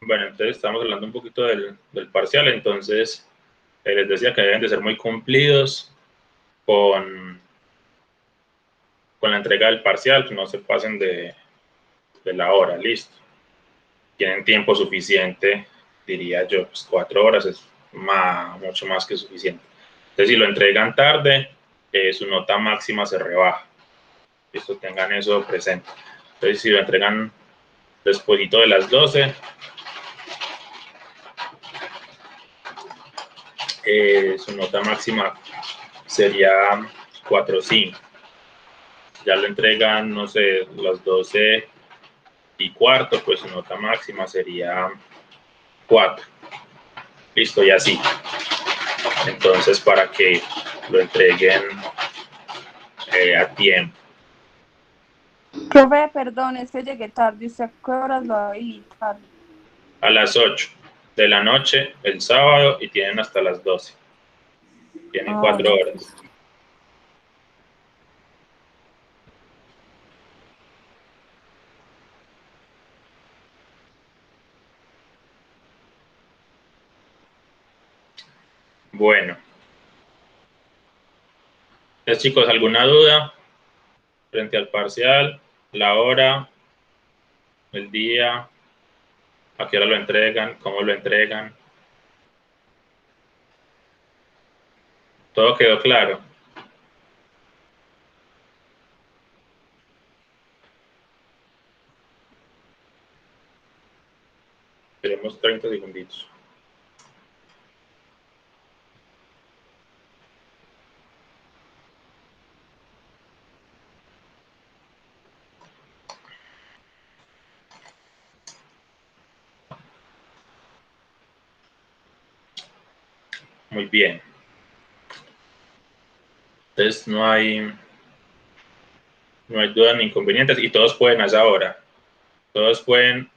Bueno, entonces estamos hablando un poquito del parcial, entonces les decía que deben de ser muy cumplidos con la entrega del parcial, que no se pasen de la hora, listo. Tienen tiempo suficiente, diría yo, pues 4 horas es mucho más que suficiente. Entonces, si lo entregan tarde, su nota máxima se rebaja. Listo, tengan eso presente. Entonces, si lo entregan despuesito de las 12, su nota máxima sería 4.5. Ya lo entregan, no sé, las 12:15, pues su nota máxima sería 4. Listo, y así. Entonces, para que lo entreguen a tiempo. Profe, perdón, es que llegué tarde. ¿Usted a qué horas lo va a habilitar? A las 8 de la noche el sábado y tienen hasta las 12. Tienen 4 Bueno, horas. pues. Bueno. Entonces, chicos, ¿alguna duda frente al parcial? La hora, el día, a qué hora lo entregan, cómo lo entregan. ¿Todo quedó claro? Tenemos 30 segunditos. Muy bien. Entonces no hay dudas ni inconvenientes y todos pueden a esa hora. Todos pueden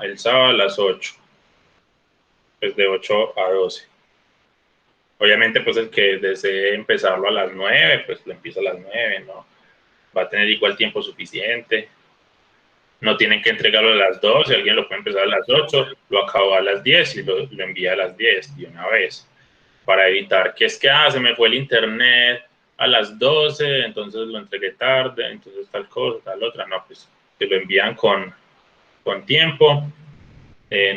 el sábado a las 8. Pues de 8 a 12. Obviamente, pues el que desee empezarlo a las 9, pues lo empieza a las 9, ¿no? Va a tener igual tiempo suficiente. No tienen que entregarlo a las 12, alguien lo puede empezar a las 8, lo acabó a las 10 y lo envía a las 10 de una vez. Para evitar que es que, se me fue el internet a las 12, entonces lo entregué tarde, entonces tal cosa, tal otra. No, pues se lo envían con tiempo,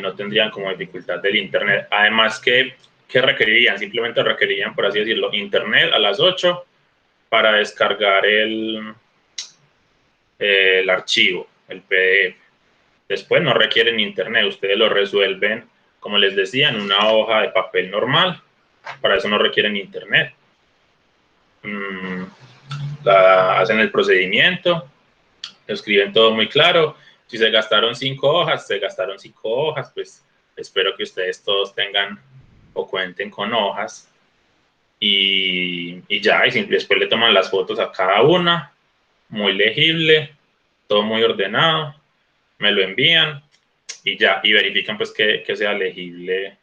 no tendrían como dificultad del internet. Además, ¿qué requerirían? Simplemente requerirían, por así decirlo, internet a las 8 para descargar el archivo, el PDF. Después no requieren internet, ustedes lo resuelven, como les decía, en una hoja de papel normal. Para eso no requieren internet. Hacen el procedimiento, escriben todo muy claro. Si se gastaron 5 hojas, se gastaron 5 hojas, pues espero que ustedes todos tengan o cuenten con hojas. Y ya, y después le toman las fotos a cada una, muy legible, todo muy ordenado, me lo envían y ya, y verifican pues que sea legible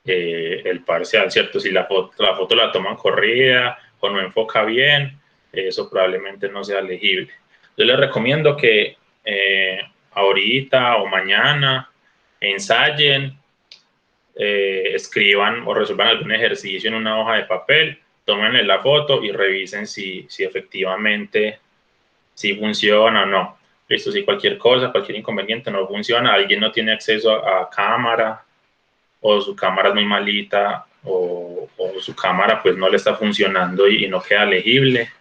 el parcial, ¿cierto? Si la foto la toman corrida o no enfoca bien, eso probablemente no sea legible. Yo les recomiendo que ahorita o mañana ensayen, escriban o resuelvan algún ejercicio en una hoja de papel, tomen la foto y revisen si efectivamente si funciona o no. Listo, si cualquier cosa, cualquier inconveniente no funciona, alguien no tiene acceso a cámara o su cámara es muy malita o su cámara pues no le está funcionando y no queda legible,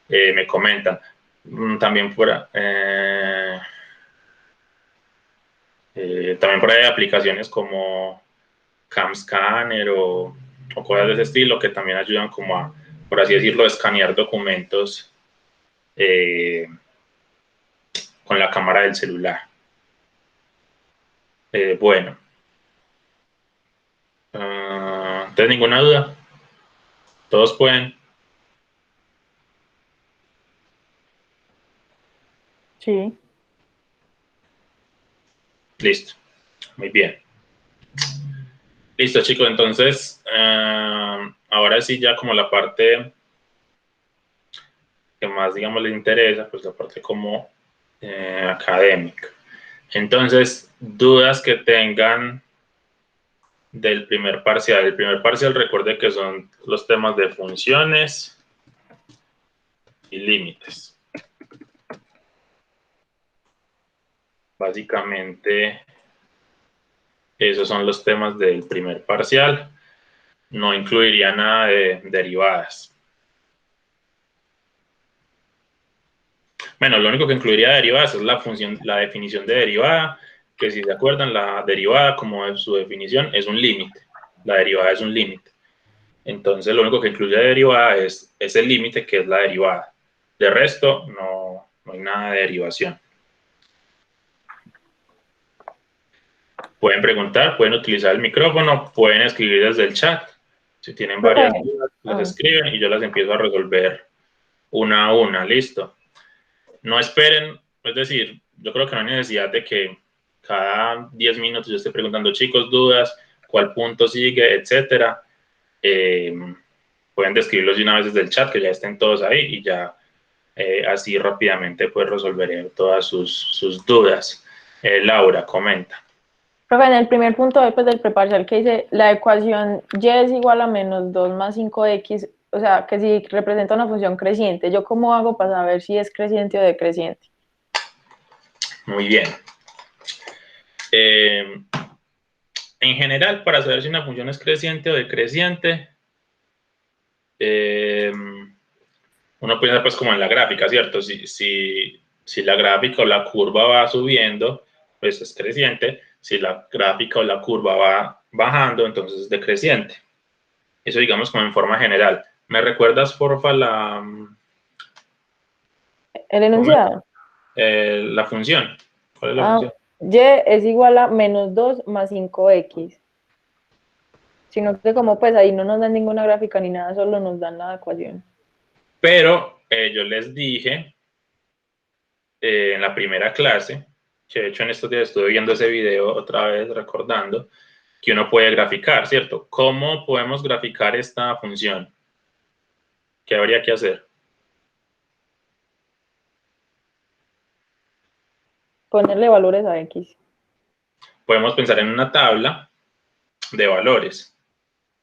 me comentan. También también por ahí hay aplicaciones como CamScanner o cosas de ese estilo que también ayudan como a, por así decirlo, escanear documentos con la cámara del celular. Bueno, entonces ninguna duda, todos pueden. Sí. Listo, muy bien. Listo, chicos, entonces ahora sí ya como la parte que más, digamos, les interesa, pues la parte como académica. Entonces, dudas que tengan del primer parcial. El primer parcial, recuerde que son los temas de funciones y límites. Básicamente, esos son los temas del primer parcial. No incluiría nada de derivadas. Bueno, lo único que incluiría derivadas es la función, la definición de derivada, que si se acuerdan, la derivada, como su definición, es un límite. La derivada es un límite. Entonces, lo único que incluye derivada es el límite, que es la derivada. De resto, no hay nada de derivación. Pueden preguntar, pueden utilizar el micrófono, pueden escribir desde el chat. Si tienen varias dudas, las escriben y yo las empiezo a resolver una a una. Listo. No esperen, es decir, yo creo que no hay necesidad de que cada 10 minutos yo esté preguntando, chicos, dudas, cuál punto sigue, etcétera. Pueden describirlos de una vez desde el chat, que ya estén todos ahí y ya así rápidamente pues resolveré todas sus dudas. Laura, comenta. Profe, en el primer punto después del preparcial que dice la ecuación y es igual a menos 2 más 5x, o sea, que si representa una función creciente, ¿yo cómo hago para saber si es creciente o decreciente? Muy bien. En general, para saber si una función es creciente o decreciente, uno piensa pues como en la gráfica, ¿cierto? Si la gráfica o la curva va subiendo, pues es creciente. Si la gráfica o la curva va bajando, entonces es decreciente. Eso digamos como en forma general. ¿Me recuerdas, porfa, ¿El enunciado? La función? ¿Cuál es la función? Y es igual a menos 2 más 5x. Sino que como pues ahí no nos dan ninguna gráfica ni nada, solo nos dan la ecuación. Pero yo les dije en la primera clase, que de hecho en estos días estuve viendo ese video otra vez recordando, que uno puede graficar, ¿cierto? ¿Cómo podemos graficar esta función? ¿Qué habría que hacer? Ponerle valores a x. Podemos pensar en una tabla de valores.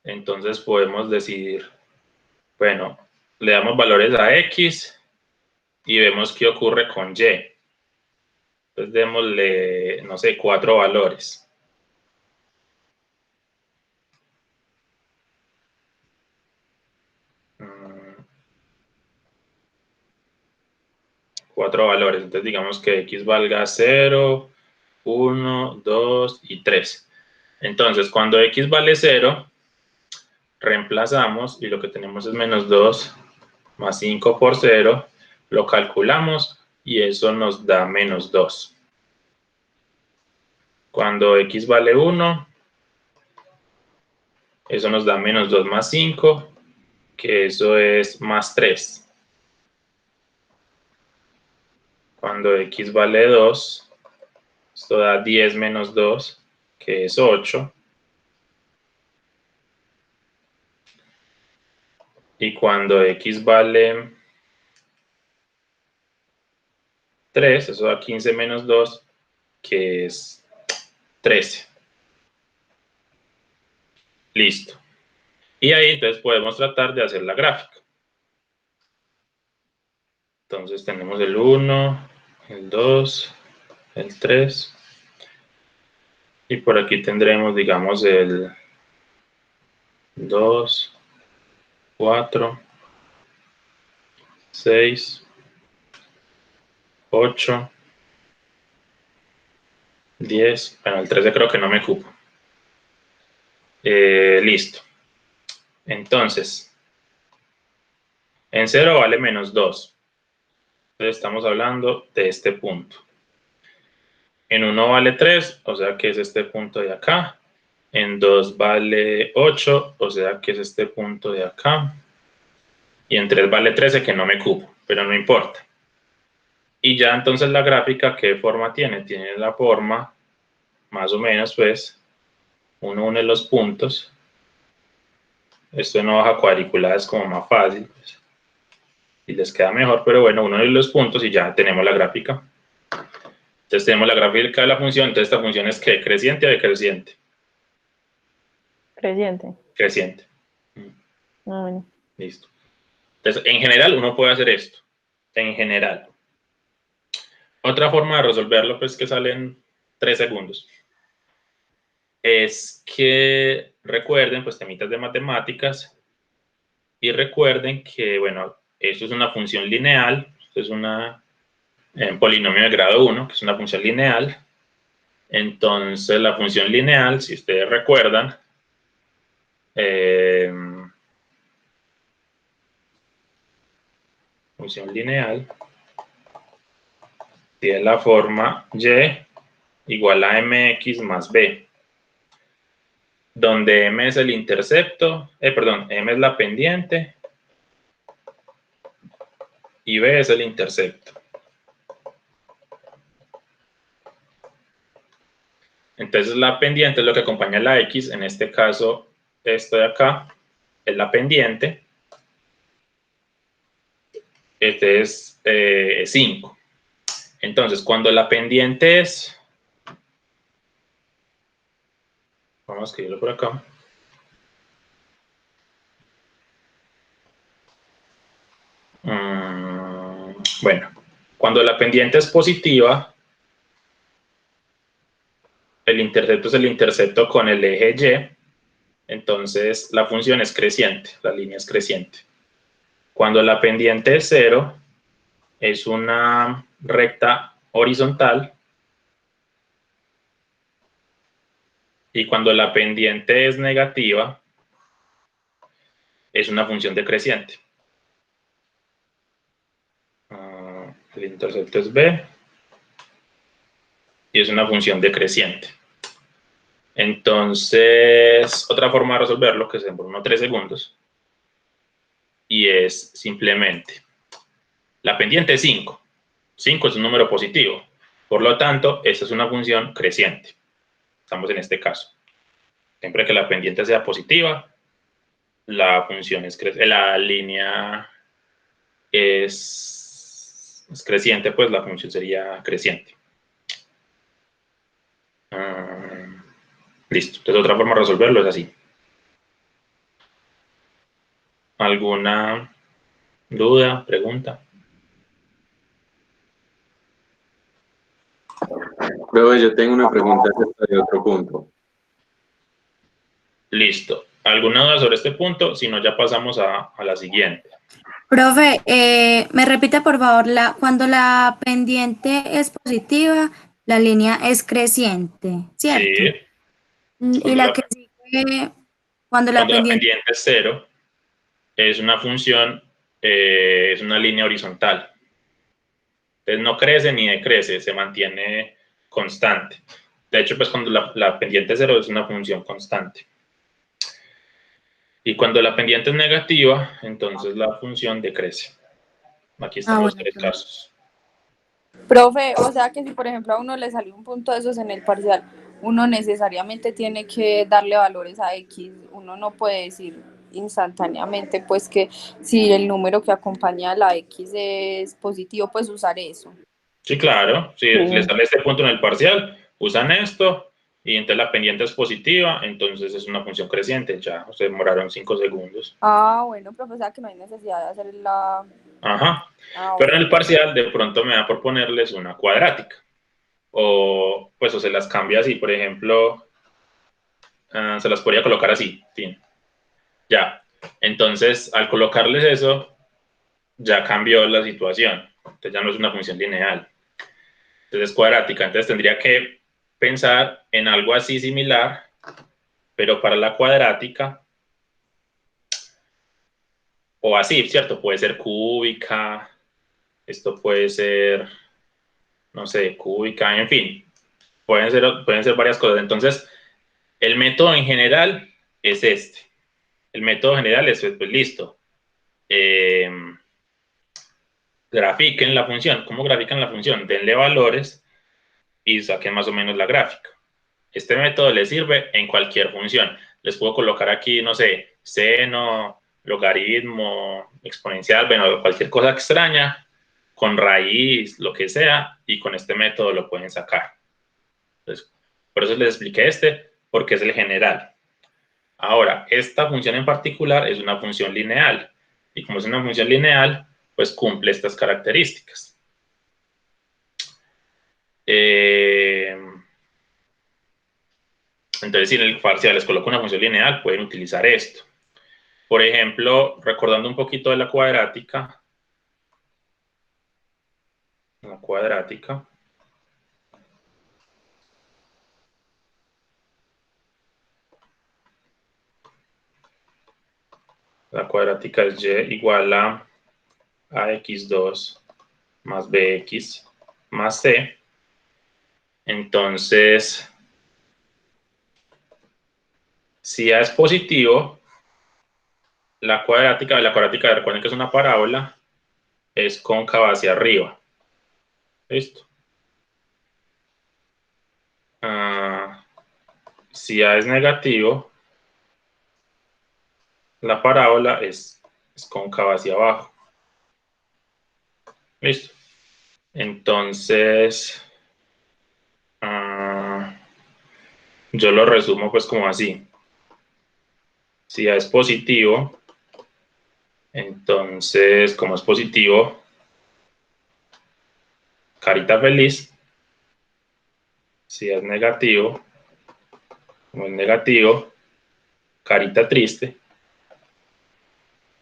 Entonces podemos decir, bueno, le damos valores a x y vemos qué ocurre con y. Entonces démosle, no sé, 4 valores. Cuatro valores. Entonces digamos que x valga 0, 1, 2 y 3. Entonces cuando x vale 0, reemplazamos y lo que tenemos es menos 2 más 5 por 0. Lo calculamos y eso nos da menos 2. Cuando x vale 1, eso nos da menos 2 más 5, que eso es más 3. Cuando x vale 2, esto da 10 menos 2, que es 8. Y cuando x vale 3, eso da 15 menos 2, que es 13. Listo. Y ahí entonces podemos tratar de hacer la gráfica. Entonces tenemos el 1, el 2, el 3. Y por aquí tendremos, digamos, el 2, 4, 6, 8, 10. Bueno, el 13 creo que no me cupo. Listo. Entonces, en 0 vale menos 2. Entonces estamos hablando de este punto. En 1 vale 3, o sea que es este punto de acá. En 2 vale 8, o sea que es este punto de acá. Y en 3 vale 13, que no me cupo, pero no importa. Y ya entonces la gráfica, ¿qué forma tiene? Tiene la forma, más o menos, pues, uno une los puntos. Esto en hoja cuadriculada es como más fácil, pues, y les queda mejor, pero bueno, uno une los puntos y ya tenemos la gráfica. Entonces tenemos la gráfica de la función. Entonces esta función es ¿qué? ¿Creciente o decreciente? Creciente. Creciente. Ah, bueno. Listo. Entonces, en general, uno puede hacer esto. En general. Otra forma de resolverlo, pues, que sale en 3 segundos, es que recuerden, pues, temitas de matemáticas, y recuerden que, bueno, esto es una función lineal, esto es un polinomio de grado 1, que es una función lineal. Entonces, la función lineal, si ustedes recuerdan, función lineal tiene la forma y igual a mx más b, donde m es el intercepto, m es la pendiente y b es el intercepto. Entonces la pendiente es lo que acompaña a la x, en este caso esto de acá es la pendiente, este es 5. Entonces cuando la pendiente es, vamos a escribirlo por acá, bueno, cuando la pendiente es positiva, el intercepto es el intercepto con el eje y, entonces la función es creciente, la línea es creciente. Cuando la pendiente es 0, es una recta horizontal, y cuando la pendiente es negativa, es una función decreciente. El intercepto es b, y es una función decreciente. Entonces, otra forma de resolverlo, que se demora unos 3 segundos, y es simplemente, la pendiente es 5. 5 es un número positivo. Por lo tanto, esta es una función creciente. Estamos en este caso. Siempre que la pendiente sea positiva, la función es la línea es creciente, pues la función sería creciente. Listo. Entonces, otra forma de resolverlo es así. ¿Alguna duda, pregunta? Luego yo tengo una pregunta acerca de otro punto. Listo. ¿Alguna duda sobre este punto? Si no, ya pasamos a la siguiente. Profe, me repite por favor, cuando la pendiente es positiva, la línea es creciente, ¿cierto? Sí. Y la que sigue, cuando la pendiente es 0, es una función, es una línea horizontal. Entonces no crece ni decrece, se mantiene constante. De hecho, pues cuando la pendiente es 0 es una función constante. Y cuando la pendiente es negativa, entonces la función decrece. Aquí están los 3 casos. Profe, o sea que si por ejemplo a uno le salió un punto de esos en el parcial, uno necesariamente tiene que darle valores a X, uno no puede decir instantáneamente pues que si el número que acompaña a la X es positivo, pues usar eso. Sí, claro, si les sale este punto en el parcial, usan esto, y entonces la pendiente es positiva, entonces es una función creciente, ya, se demoraron 5 segundos. Ah, bueno, profe, o sea que no hay necesidad de hacer la... Ajá, pero en el parcial de pronto me da por ponerles una cuadrática, o pues o se las cambia así, por ejemplo, se las podría colocar así, fin. Ya, entonces al colocarles eso, ya cambió la situación, entonces ya no es una función lineal, entonces es cuadrática, entonces tendría que pensar en algo así similar, pero para la cuadrática, o así, ¿cierto? Puede ser cúbica, esto puede ser, no sé, cúbica, en fin, pueden ser varias cosas. Entonces, el método en general es este. El método general es, pues listo. Grafiquen la función. ¿Cómo grafican la función? Denle valores y saquen más o menos la gráfica. Este método les sirve en cualquier función. Les puedo colocar aquí, no sé, seno, logaritmo, exponencial, bueno, cualquier cosa extraña, con raíz, lo que sea, y con este método lo pueden sacar. Entonces, por eso les expliqué porque es el general. Ahora, esta función en particular es una función lineal, y como es una función lineal, pues cumple estas características. Entonces, si en el parcial les coloco una función lineal, pueden utilizar esto. Por ejemplo, recordando un poquito de la cuadrática. La cuadrática es y igual a x2 más bx más c. Entonces, si a es positivo, la cuadrática, recuerden que es una parábola, es cóncava hacia arriba. ¿Listo? Si a es negativo, la parábola es cóncava hacia abajo. ¿Listo? Entonces, yo lo resumo pues como así. Si a es positivo, entonces, como es positivo, carita feliz. Si es negativo, como es negativo, carita triste.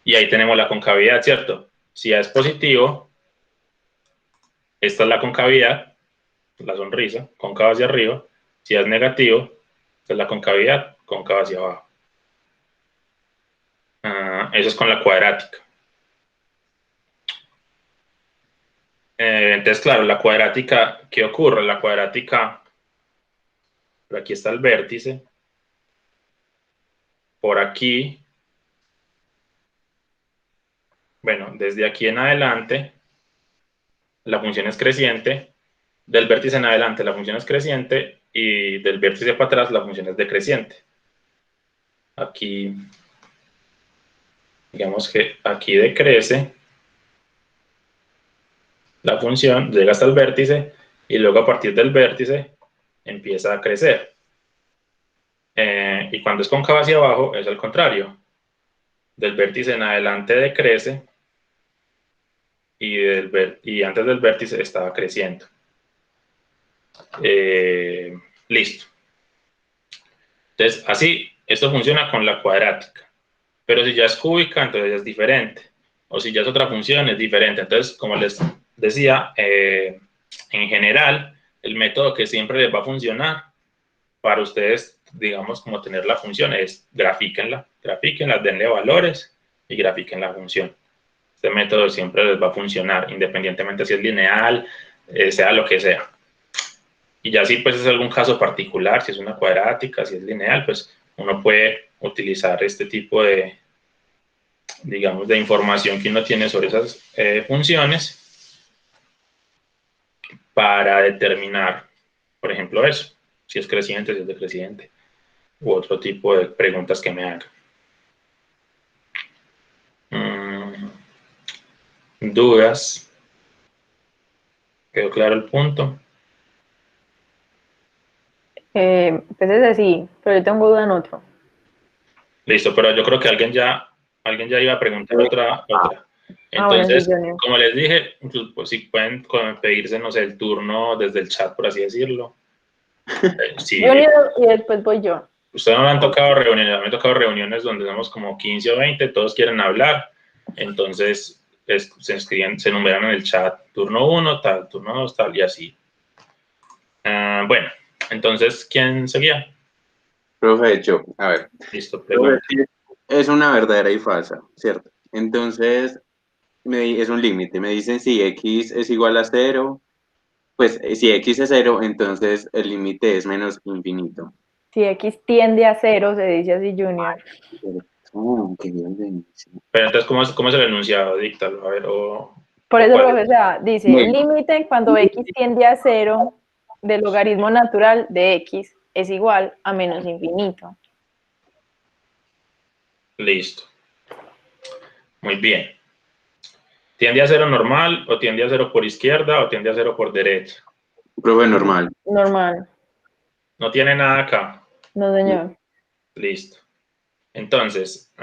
Y ahí tenemos la concavidad, ¿cierto? Si A es positivo, esta es la concavidad, la sonrisa, cóncava hacia arriba. Si A es negativo, esta es la concavidad, cóncava hacia abajo. Eso es con la cuadrática. Entonces, claro, la cuadrática, ¿qué ocurre? La cuadrática, por aquí está el vértice. Por aquí, bueno, desde aquí en adelante, la función es creciente. Del vértice en adelante la función es creciente y del vértice para atrás la función es decreciente. Aquí, digamos que aquí decrece la función, llega hasta el vértice y luego a partir del vértice empieza a crecer. Y cuando es cóncava hacia abajo es al contrario. Del vértice en adelante decrece y antes del vértice estaba creciendo. Listo. Entonces, así, esto funciona con la cuadrática. Pero si ya es cúbica, entonces es diferente. O si ya es otra función, es diferente. Entonces, como les decía, en general, el método que siempre les va a funcionar para ustedes, digamos, como tener la función es grafíquenla, denle valores y grafiquen la función. Este método siempre les va a funcionar, independientemente si es lineal, sea lo que sea. Y ya si pues es algún caso particular, si es una cuadrática, si es lineal, pues uno puede utilizar este tipo de, digamos, de información que uno tiene sobre esas funciones para determinar, por ejemplo, eso, si es creciente, si es decreciente, u otro tipo de preguntas que me hagan. ¿Dudas? ¿Quedó claro el punto? Pues ese sí, pero yo tengo duda en otro. Listo, pero yo creo que alguien ya iba a preguntar otra. Entonces, Bueno, sí, como les dije, pues si pueden pedirse, no sé, el turno desde el chat, por así decirlo. Sí, Junior y después voy yo. ustedes no me han tocado reuniones, me han tocado reuniones donde somos como 15 o 20, todos quieren hablar, entonces se enumeran en el chat turno 1, tal, turno 2, tal, y así. Bueno, entonces, ¿quién seguía? Profe, yo, a ver. Listo, pregunta. Es una verdadera y falsa, ¿cierto? Entonces, es un límite. Me dicen si x es igual a 0, pues si x es 0, entonces el límite es menos infinito. Si X tiende a 0, se dice así, Junior. Qué bien. Pero entonces, ¿cómo es el enunciado? Díctalo, a ver, Por eso, ¿cuál es? profesora, dice, Bueno. límite cuando X tiende a 0 del logaritmo natural de X es igual a menos infinito. Listo. Muy bien. ¿Tiende a cero normal o tiende a cero por izquierda o tiende a cero por derecha? Profe, normal. Normal. No tiene nada acá. No, señor. Listo. Entonces,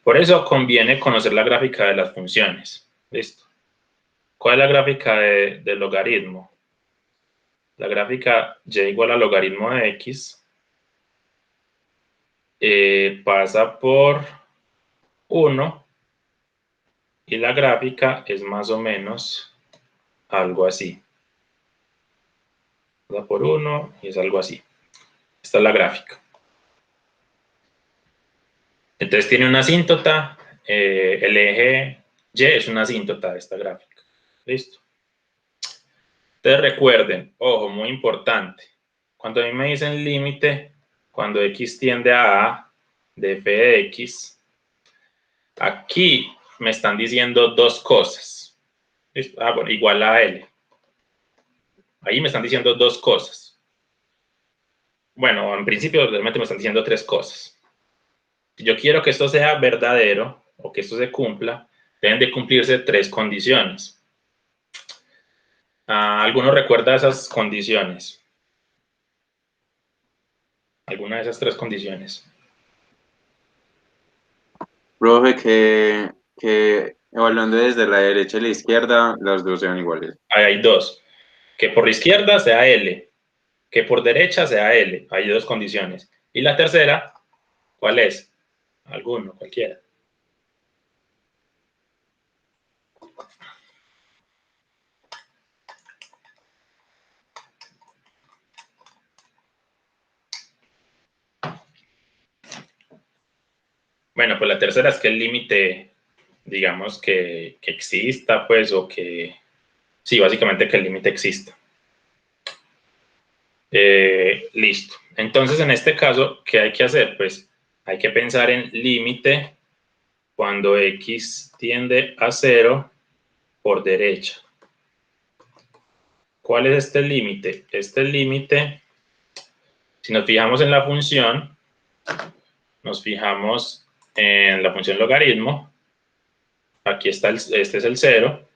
por eso conviene conocer la gráfica de las funciones. Listo. ¿Cuál es la gráfica del logaritmo? La gráfica y igual al logaritmo de x pasa por 1 y la gráfica es más o menos algo así. Pasa por 1 y es algo así. Esta es la gráfica. Entonces tiene una asíntota, el eje Y es una asíntota de esta gráfica. ¿Listo? Entonces recuerden, ojo, muy importante, cuando a mí me dicen límite, cuando x tiende a A de f de x, aquí me están diciendo dos cosas. ¿Listo? Bueno, igual a L. Ahí me están diciendo dos cosas. Bueno, en principio realmente me están diciendo tres cosas. Si yo quiero que esto sea verdadero o que esto se cumpla, deben de cumplirse tres condiciones. ¿Alguno recuerda esas condiciones? ¿Alguna de esas tres condiciones? Profe, que evaluando desde la derecha a la izquierda, las dos sean iguales. Ahí hay dos. Que por la izquierda sea L, que por derecha sea L. Hay dos condiciones. Y la tercera, ¿cuál es? Alguno, cualquiera. Bueno, pues la tercera es que el límite, digamos que exista, pues, o que... Sí, básicamente que el límite exista. Listo. Entonces, en este caso, ¿qué hay que hacer? Pues hay que pensar en límite cuando x tiende a 0 por derecha. ¿Cuál es este límite? Este límite, si nos fijamos en la función, nos fijamos en la función logaritmo, aquí está, este es el 0.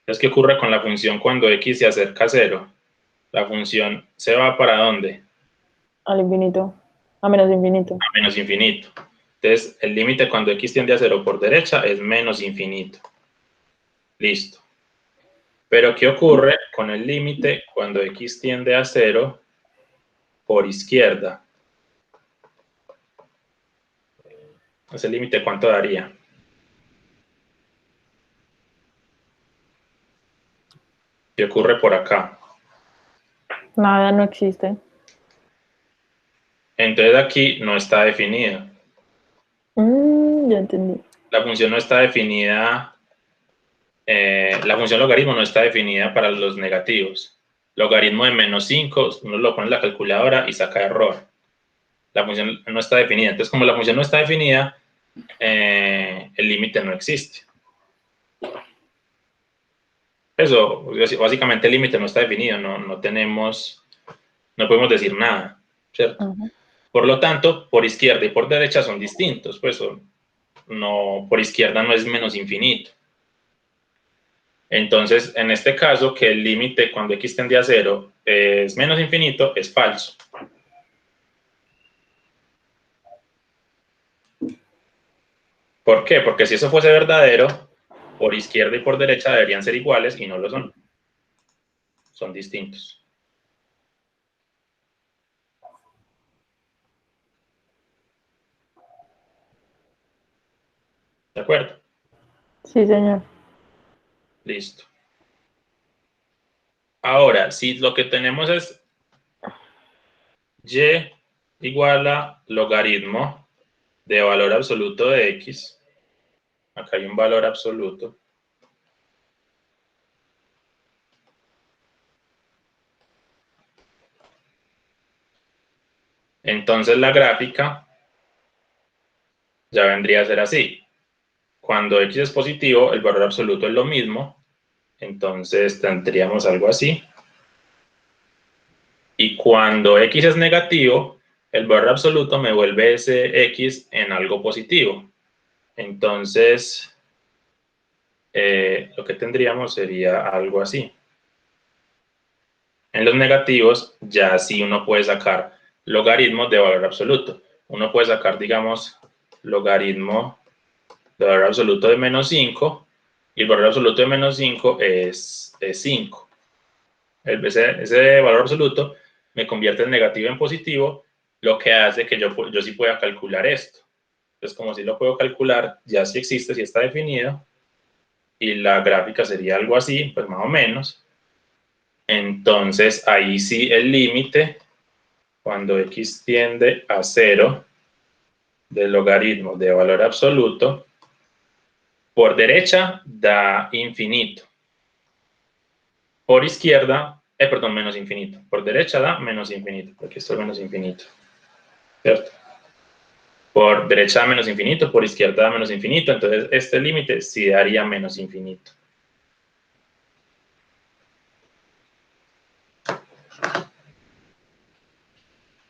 Entonces, ¿qué ocurre con la función cuando x se acerca a 0? La función se va ¿para dónde? Al infinito. A menos infinito. A menos infinito. Entonces, el límite cuando x tiende a 0 por derecha es menos infinito. Listo. Pero, ¿qué ocurre con el límite cuando x tiende a 0 por izquierda? Ese límite, ¿cuánto daría? ¿Qué ocurre por acá? Nada, no existe. Entonces, aquí no está definido. Ya entendí. La función no está definida, la función logaritmo no está definida para los negativos. Logaritmo de menos 5, uno lo pone en la calculadora y saca error. La función no está definida. Entonces, como la función no está definida, el límite no existe. Eso, básicamente el límite no está definido, no podemos decir nada, ¿cierto? Por lo tanto, por izquierda y por derecha son distintos, pues por izquierda no es menos infinito. Entonces, en este caso, que el límite cuando x tiende a 0 es menos infinito, es falso. ¿Por qué? Porque si eso fuese verdadero, por izquierda y por derecha deberían ser iguales y no lo son. Son distintos. ¿De acuerdo? Sí, señor. Listo. Ahora, si lo que tenemos es y igual a logaritmo de valor absoluto de x, acá hay un valor absoluto, entonces la gráfica ya vendría a ser así. Cuando x es positivo, el valor absoluto es lo mismo, entonces tendríamos algo así. Y cuando x es negativo, el valor absoluto me vuelve ese x en algo positivo. Entonces, lo que tendríamos sería algo así. En los negativos, ya sí uno puede sacar logaritmos de valor absoluto. Uno puede sacar, digamos, logaritmo de valor absoluto de menos 5, y el valor absoluto de menos 5 es 5. Ese valor absoluto me convierte el negativo en positivo, lo que hace que yo sí pueda calcular esto. Entonces, como si lo puedo calcular, ya sí existe, sí está definido, y la gráfica sería algo así, pues más o menos. Entonces, ahí sí el límite, cuando x tiende a 0, del logaritmo de valor absoluto, por derecha da infinito. Por izquierda, perdón, menos infinito. Por derecha da menos infinito, porque esto es menos infinito. ¿Cierto? Por derecha da menos infinito, por izquierda da menos infinito, entonces este límite sí daría menos infinito.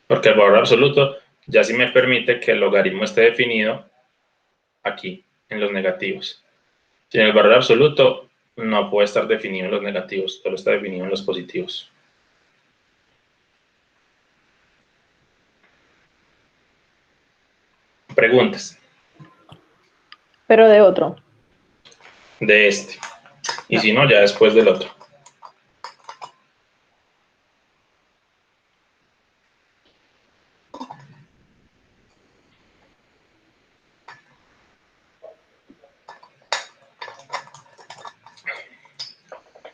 Porque el valor absoluto ya sí me permite que el logaritmo esté definido aquí, en los negativos. Sin el valor absoluto no puede estar definido en los negativos, solo está definido en los positivos. Preguntas. Pero de otro. De este. Y No. si no, ya después del otro.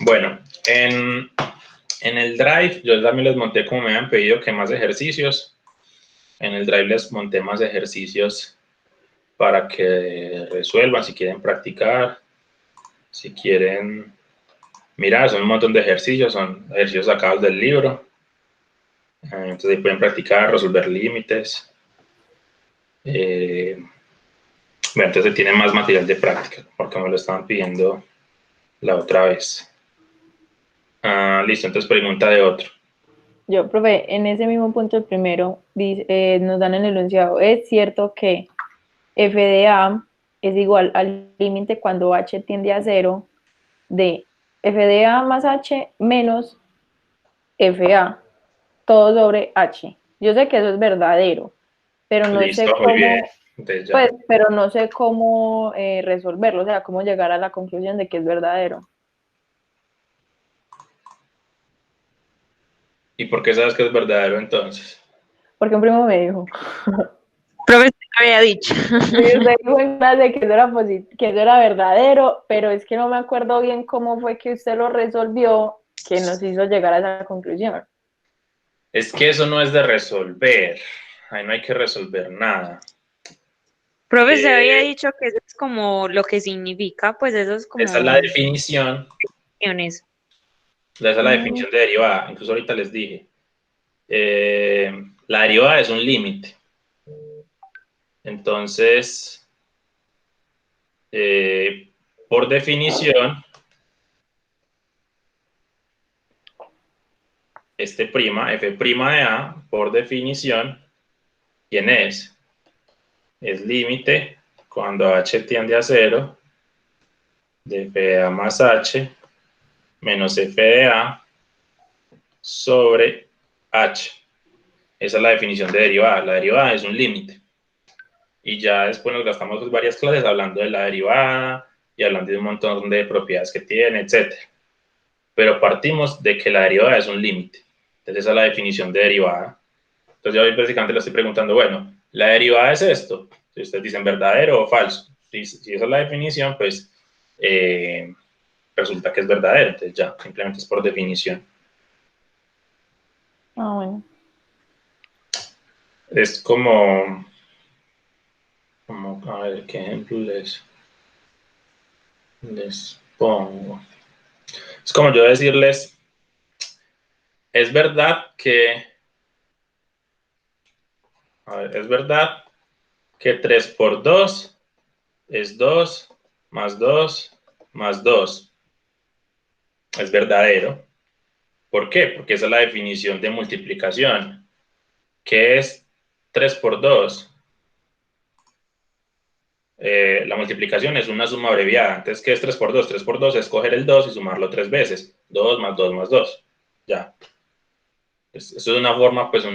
Bueno, en el Drive, yo también les monté, como me habían pedido, que más ejercicios. En el Drive les monté más ejercicios para que resuelvan, si quieren practicar, si quieren mirar, son un montón de ejercicios, son ejercicios sacados del libro. Entonces ahí pueden practicar, resolver límites. Bueno, entonces tienen más material de práctica, porque me lo estaban pidiendo la otra vez. Listo, entonces pregunta de otro. Yo, profe, en ese mismo punto, el primero, nos dan en el enunciado, es cierto que f de a es igual al límite cuando h tiende a 0 de f de a más h menos fa, todo sobre h. Yo sé que eso es verdadero, pero no sé Listo, muy bien. cómo, Entonces ya. pues, pero no sé cómo resolverlo, o sea, cómo llegar a la conclusión de que es verdadero. ¿Y por qué sabes que es verdadero entonces? Porque un primo me dijo, Profe, usted me había dicho. me dijo en clase que que eso era verdadero, pero es que no me acuerdo bien cómo fue que usted lo resolvió, que nos hizo llegar a esa conclusión. Es que eso no es de resolver. Ahí no hay que resolver nada. Profe, se había dicho que eso es como lo que significa, pues eso es como... Esa es la definición. definiciones. Esa es la definición de derivada. Incluso ahorita les dije. La derivada es un límite. Entonces, por definición, este prima, f' de a, por definición, ¿quién es? Es límite cuando h tiende a 0 de f de a más h menos f de a sobre h. Esa es la definición de derivada. La derivada es un límite. Y ya después nos gastamos pues varias clases hablando de la derivada y hablando de un montón de propiedades que tiene, etc. Pero partimos de que la derivada es un límite. Entonces esa es la definición de derivada. Entonces yo básicamente le estoy preguntando, bueno, ¿la derivada es esto? Si ustedes dicen verdadero o falso. Si esa es la definición, pues resulta que es verdadero. Entonces ya, simplemente es por definición. Bueno. Es como, a ver, ¿qué ejemplo les pongo? Es como yo decirles, es verdad que, es verdad que 3 por 2 es 2 más 2 más 2. Es verdadero. ¿Por qué? Porque esa es la definición de multiplicación. ¿Qué es 3 por 2? la multiplicación es una suma abreviada. Entonces, ¿qué es 3 por 2? 3 por 2 es coger el 2 y sumarlo 3 veces. 2 más 2 más 2. Ya. Eso es una forma, pues,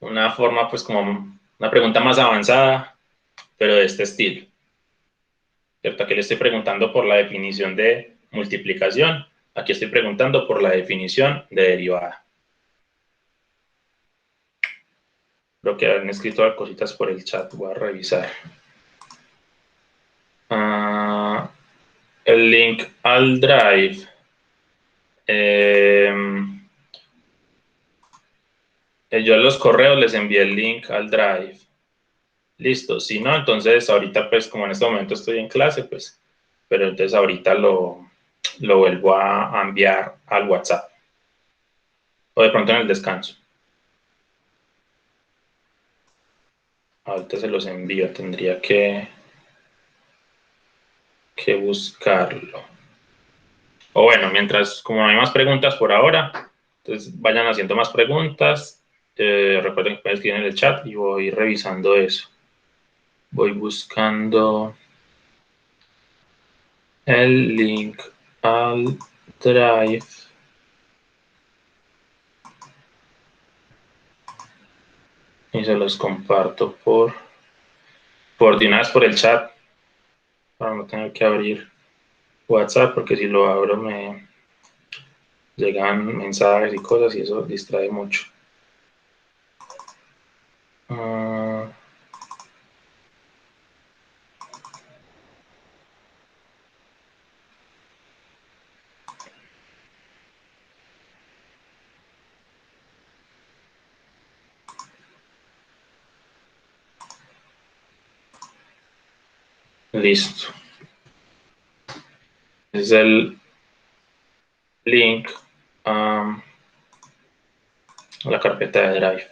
una forma, pues, como una pregunta más avanzada, pero de este estilo. ¿Cierto? Aquí le estoy preguntando por la definición de multiplicación. Aquí estoy preguntando por la definición de derivada. Creo que han escrito cositas por el chat. Voy a revisar. El link al Drive. Yo a los correos les envié el link al Drive. Listo. Si no, entonces ahorita, pues, como en este momento estoy en clase, pues, pero entonces ahorita lo vuelvo a enviar al WhatsApp. O de pronto en el descanso. Ahorita se los envío. Tendría que buscarlo. O bueno, mientras, como no hay más preguntas por ahora, entonces vayan haciendo más preguntas. Recuerden que pueden escribir en el chat y voy revisando eso. Voy buscando el link al Drive. Y se los comparto de una vez por el chat, para no tener que abrir WhatsApp, porque si lo abro me llegan mensajes y cosas y eso distrae mucho. Listo. Es el link a la carpeta de Drive.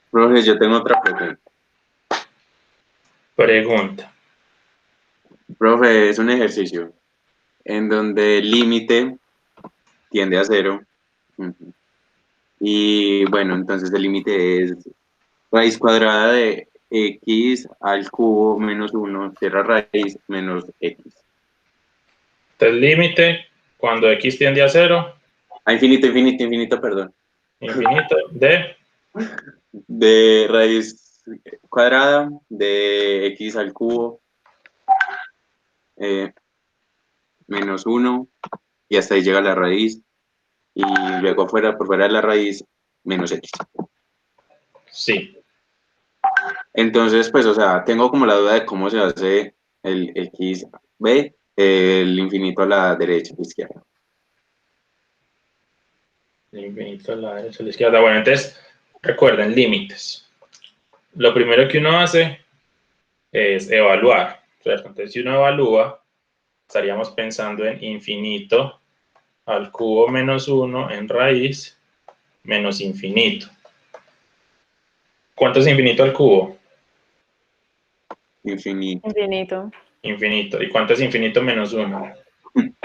Profe, yo tengo otra pregunta. Pregunta. Profe, es un ejercicio en donde el límite tiende a 0. Y bueno, entonces el límite es raíz cuadrada de x al cubo menos 1, cierra raíz menos x. El límite cuando x tiende a 0. A infinito, perdón. Infinito de raíz cuadrada de x al cubo menos 1 y hasta ahí llega la raíz y luego por fuera de la raíz menos x. Sí. Entonces, pues, o sea, tengo como la duda de cómo se hace el x, b, el infinito a la derecha y a la izquierda. El infinito a la derecha, a la izquierda. Bueno, entonces, recuerden, límites. Lo primero que uno hace es evaluar, ¿cierto? Entonces, si uno evalúa, estaríamos pensando en infinito al cubo menos 1 en raíz menos infinito. ¿Cuánto es infinito al cubo? Infinito. Infinito. ¿Y cuánto es infinito menos 1?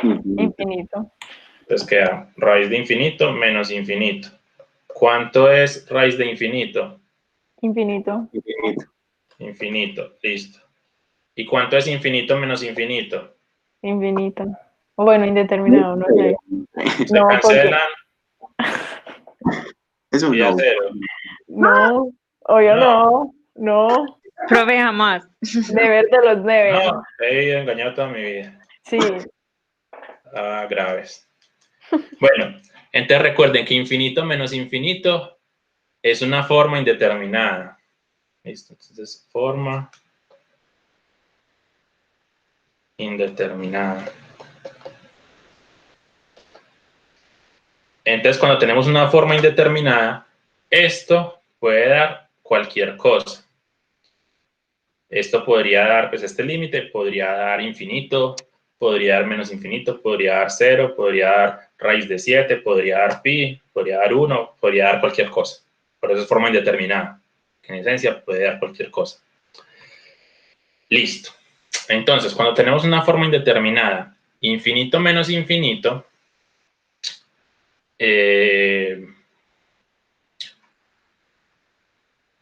Infinito. Entonces queda raíz de infinito menos infinito. ¿Cuánto es raíz de infinito? Infinito. Infinito, listo. ¿Y cuánto es infinito menos infinito? Infinito. O bueno, indeterminado, no sé. Se No, cancelan Eso y a no. 0. No, obvio no. Profe, jamás. Deber de los deberes. No, he ido engañado toda mi vida. Sí, Graves. Bueno, entonces recuerden que infinito menos infinito es una forma indeterminada. Listo, entonces forma indeterminada. Entonces, cuando tenemos una forma indeterminada, esto puede dar cualquier cosa. Esto podría dar, pues este límite podría dar infinito, podría dar menos infinito, podría dar 0, podría dar raíz de 7, podría dar pi, podría dar 1, podría dar cualquier cosa. Por eso es forma indeterminada, que en esencia puede dar cualquier cosa. Listo. Entonces, cuando tenemos una forma indeterminada, infinito menos infinito,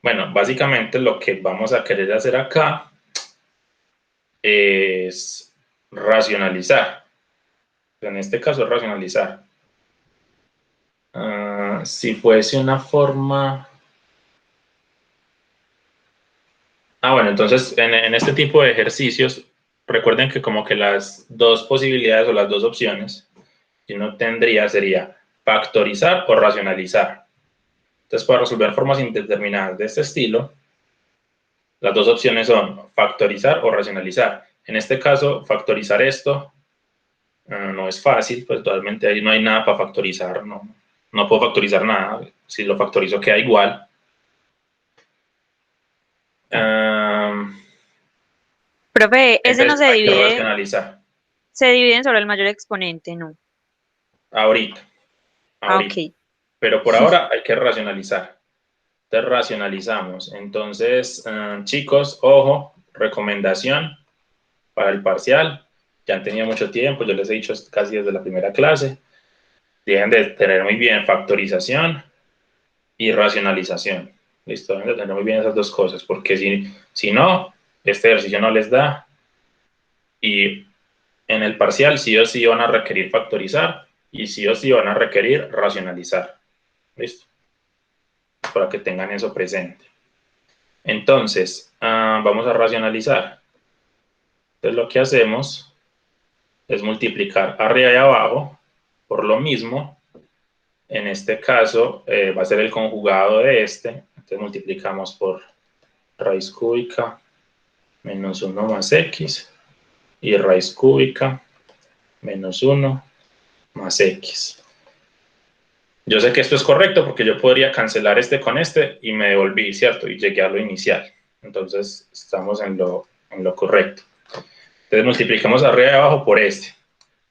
Bueno, básicamente lo que vamos a querer hacer acá es racionalizar. En este caso, racionalizar. Si fuese una forma... bueno, entonces en este tipo de ejercicios, recuerden que como que las dos posibilidades o las dos opciones que uno tendría sería factorizar o racionalizar. Entonces, para resolver formas indeterminadas de este estilo, las dos opciones son factorizar o racionalizar. En este caso, factorizar esto no es fácil, pues realmente ahí no hay nada para factorizar, no puedo factorizar nada, si lo factorizo queda igual. Profe, ese no Entonces se hay que divide, racionalizar se dividen sobre el mayor exponente, ¿no? ahorita, Ok. pero por ahora hay que racionalizar. Entonces racionalizamos. Entonces, chicos, ojo, recomendación para el parcial. Ya han tenido mucho tiempo, yo les he dicho casi desde la primera clase. Deben de tener muy bien factorización y racionalización. Listo, deben de tener muy bien esas dos cosas, porque si no, este ejercicio no les da. Y en el parcial sí o sí van a requerir factorizar y sí o sí van a requerir racionalizar. Listo, para que tengan eso presente. Entonces, vamos a racionalizar. Entonces lo que hacemos es multiplicar arriba y abajo por lo mismo. En este caso va a ser el conjugado de este. Entonces multiplicamos por raíz cúbica menos 1 más x y raíz cúbica menos 1 más x. Yo sé que esto es correcto porque yo podría cancelar este con este y me devolví, ¿cierto? Y llegué a lo inicial. Entonces estamos en lo correcto. Entonces multiplicamos arriba y abajo por este.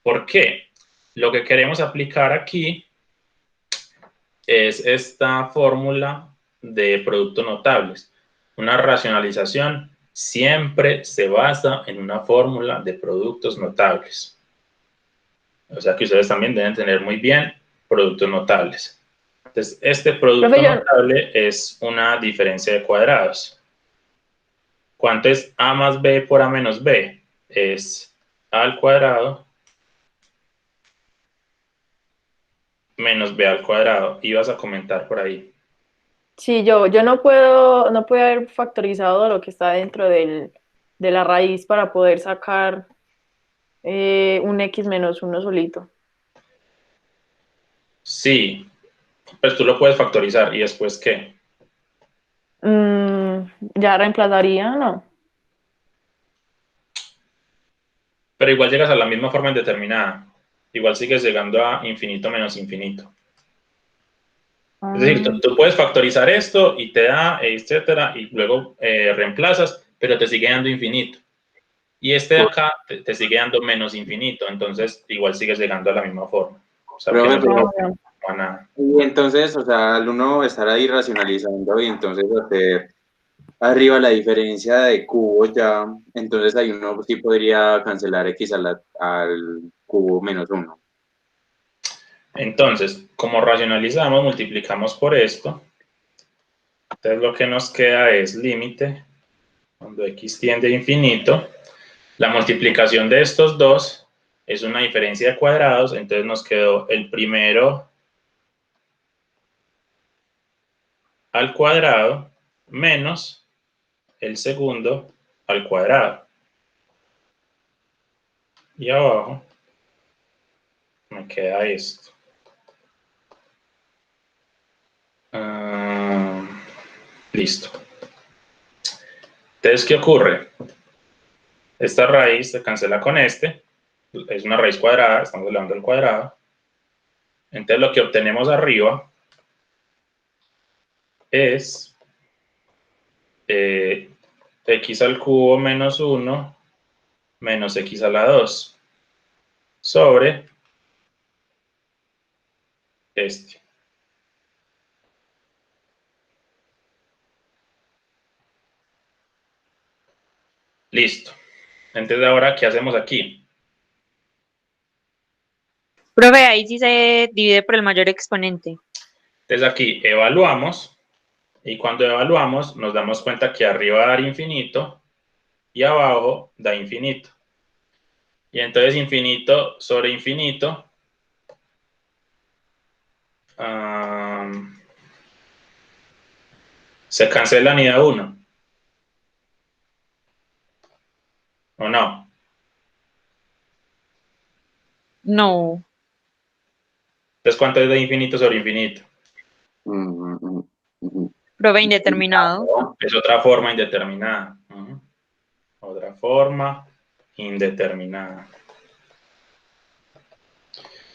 ¿Por qué? Lo que queremos aplicar aquí es esta fórmula de productos notables. Una racionalización siempre se basa en una fórmula de productos notables. O sea que ustedes también deben tener muy bien productos notables. Entonces, este producto notable es una diferencia de cuadrados. ¿Cuánto es a más b por a menos b? Es a al cuadrado menos b al cuadrado. Ibas a comentar por ahí. Sí, yo no puedo haber factorizado lo que está dentro de la raíz para poder sacar un x menos uno solito. Sí, pues tú lo puedes factorizar y después ¿qué? Ya reemplazaría, ¿no? Pero igual llegas a la misma forma indeterminada. Igual sigues llegando a infinito menos infinito. Es decir, tú puedes factorizar esto y te da, etcétera, y luego reemplazas, pero te sigue dando infinito. Y este de acá te sigue dando menos infinito, entonces igual sigues llegando a la misma forma. O sea, que no a nada. Y entonces, o sea, al uno estar ahí racionalizando y entonces hacer arriba la diferencia de cubos ya, entonces ahí uno sí podría cancelar x al cubo menos 1. Entonces, como racionalizamos, multiplicamos por esto. Entonces lo que nos queda es límite, cuando x tiende a infinito. La multiplicación de estos dos es una diferencia de cuadrados, entonces nos quedó el primero al cuadrado menos el segundo al cuadrado. Y abajo me queda esto. Listo. Entonces, ¿qué ocurre? Esta raíz se cancela con este. Es una raíz cuadrada, estamos hablando del cuadrado. Entonces, lo que obtenemos arriba es x al cubo menos 1 menos x a la 2 sobre este. Listo. Entonces, ahora, ¿qué hacemos aquí? Profe, ahí sí se divide por el mayor exponente. Entonces aquí evaluamos y cuando evaluamos nos damos cuenta que arriba va a dar infinito y abajo da infinito. Y entonces infinito sobre infinito se cancelan y da 1. ¿O no? No, Entonces, ¿cuánto es de infinito sobre infinito? profe, indeterminado. Es otra forma indeterminada. Otra forma indeterminada.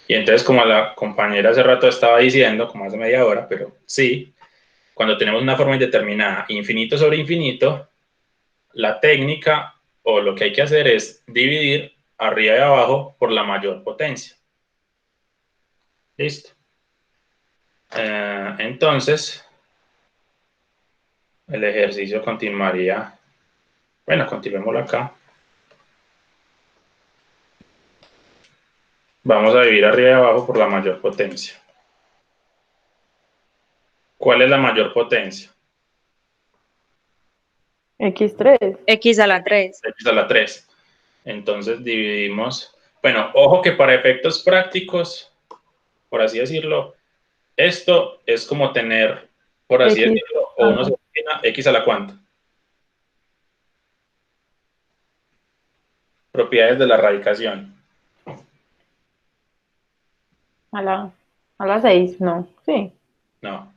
Y entonces, como la compañera hace rato estaba diciendo, como hace media hora, pero sí, cuando tenemos una forma indeterminada, infinito sobre infinito, la técnica o lo que hay que hacer es dividir arriba y abajo por la mayor potencia. Listo. Entonces, el ejercicio continuaría. Bueno, continuémoslo acá. Vamos a dividir arriba y abajo por la mayor potencia. ¿Cuál es la mayor potencia? X3. X a la 3. X a la 3. Entonces dividimos. Bueno, ojo que para efectos prácticos, por así decirlo, esto es como tener, por así X. decirlo, o uno se imagina X a la cuánto. Propiedades de la radicación. A la 6, no, sí. No.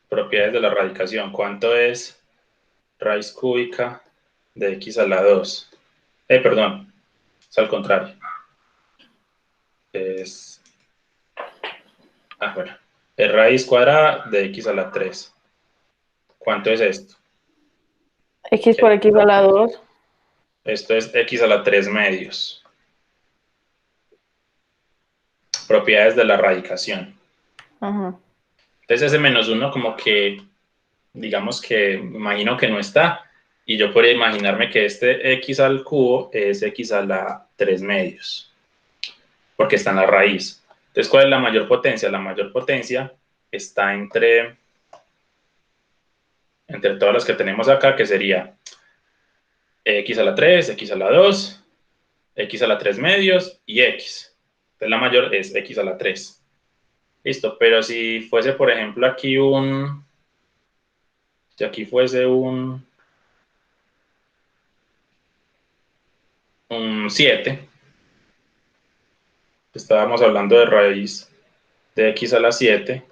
Propiedades de la radicación. ¿Cuánto es raíz cúbica de X a la 2? Perdón, es al contrario. Es bueno. Es raíz cuadrada de X a la 3. ¿Cuánto es esto? X por X a la 2. Esto es X a la 3 medios. Propiedades de la radicación. Ajá. Entonces ese menos 1 como que, digamos que, imagino que no está. Y yo podría imaginarme que este X al cubo es X a la 3 medios. Porque está en la raíz. Entonces, ¿cuál es la mayor potencia? La mayor potencia está entre todas las que tenemos acá, que sería X a la 3, X a la 2, X a la 3 medios y X. Entonces, la mayor es X a la 3. Listo, pero si fuese, por ejemplo, aquí si aquí fuese un 7, estábamos hablando de raíz de X a la 7,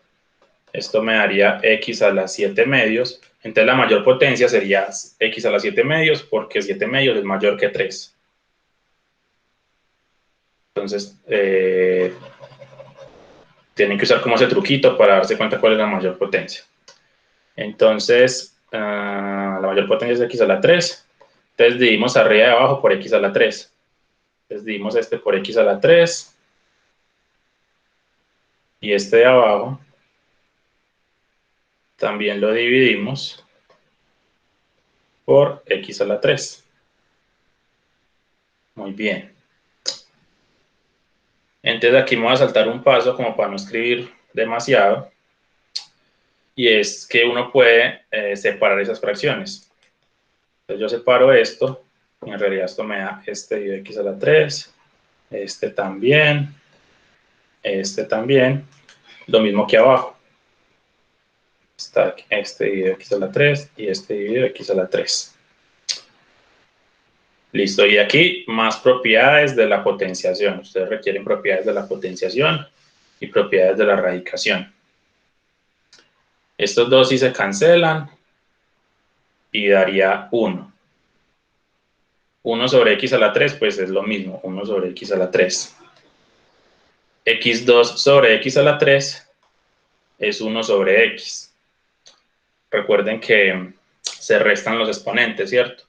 esto me daría X a la 7 medios, entonces la mayor potencia sería X a la 7 medios, porque 7 medios es mayor que 3. Entonces, tienen que usar como ese truquito para darse cuenta cuál es la mayor potencia. Entonces, la mayor potencia es X a la 3. Entonces, dividimos arriba y abajo por X a la 3. Entonces, dividimos este por X a la 3. Y este de abajo también lo dividimos por X a la 3. Muy bien. Entonces, aquí me voy a saltar un paso como para no escribir demasiado. Y es que uno puede separar esas fracciones. Entonces yo separo esto, y en realidad esto me da este dividido X a la 3, este también, lo mismo que abajo. Está este dividido X a la 3 y este dividido X a la 3. Listo, y aquí más propiedades de la potenciación. Ustedes requieren propiedades de la potenciación y propiedades de la radicación. Estos dos sí se cancelan y daría 1. 1 sobre X a la 3, pues es lo mismo, 1 sobre X a la 3. X2 sobre X a la 3 es 1 sobre X. Recuerden que se restan los exponentes, ¿cierto?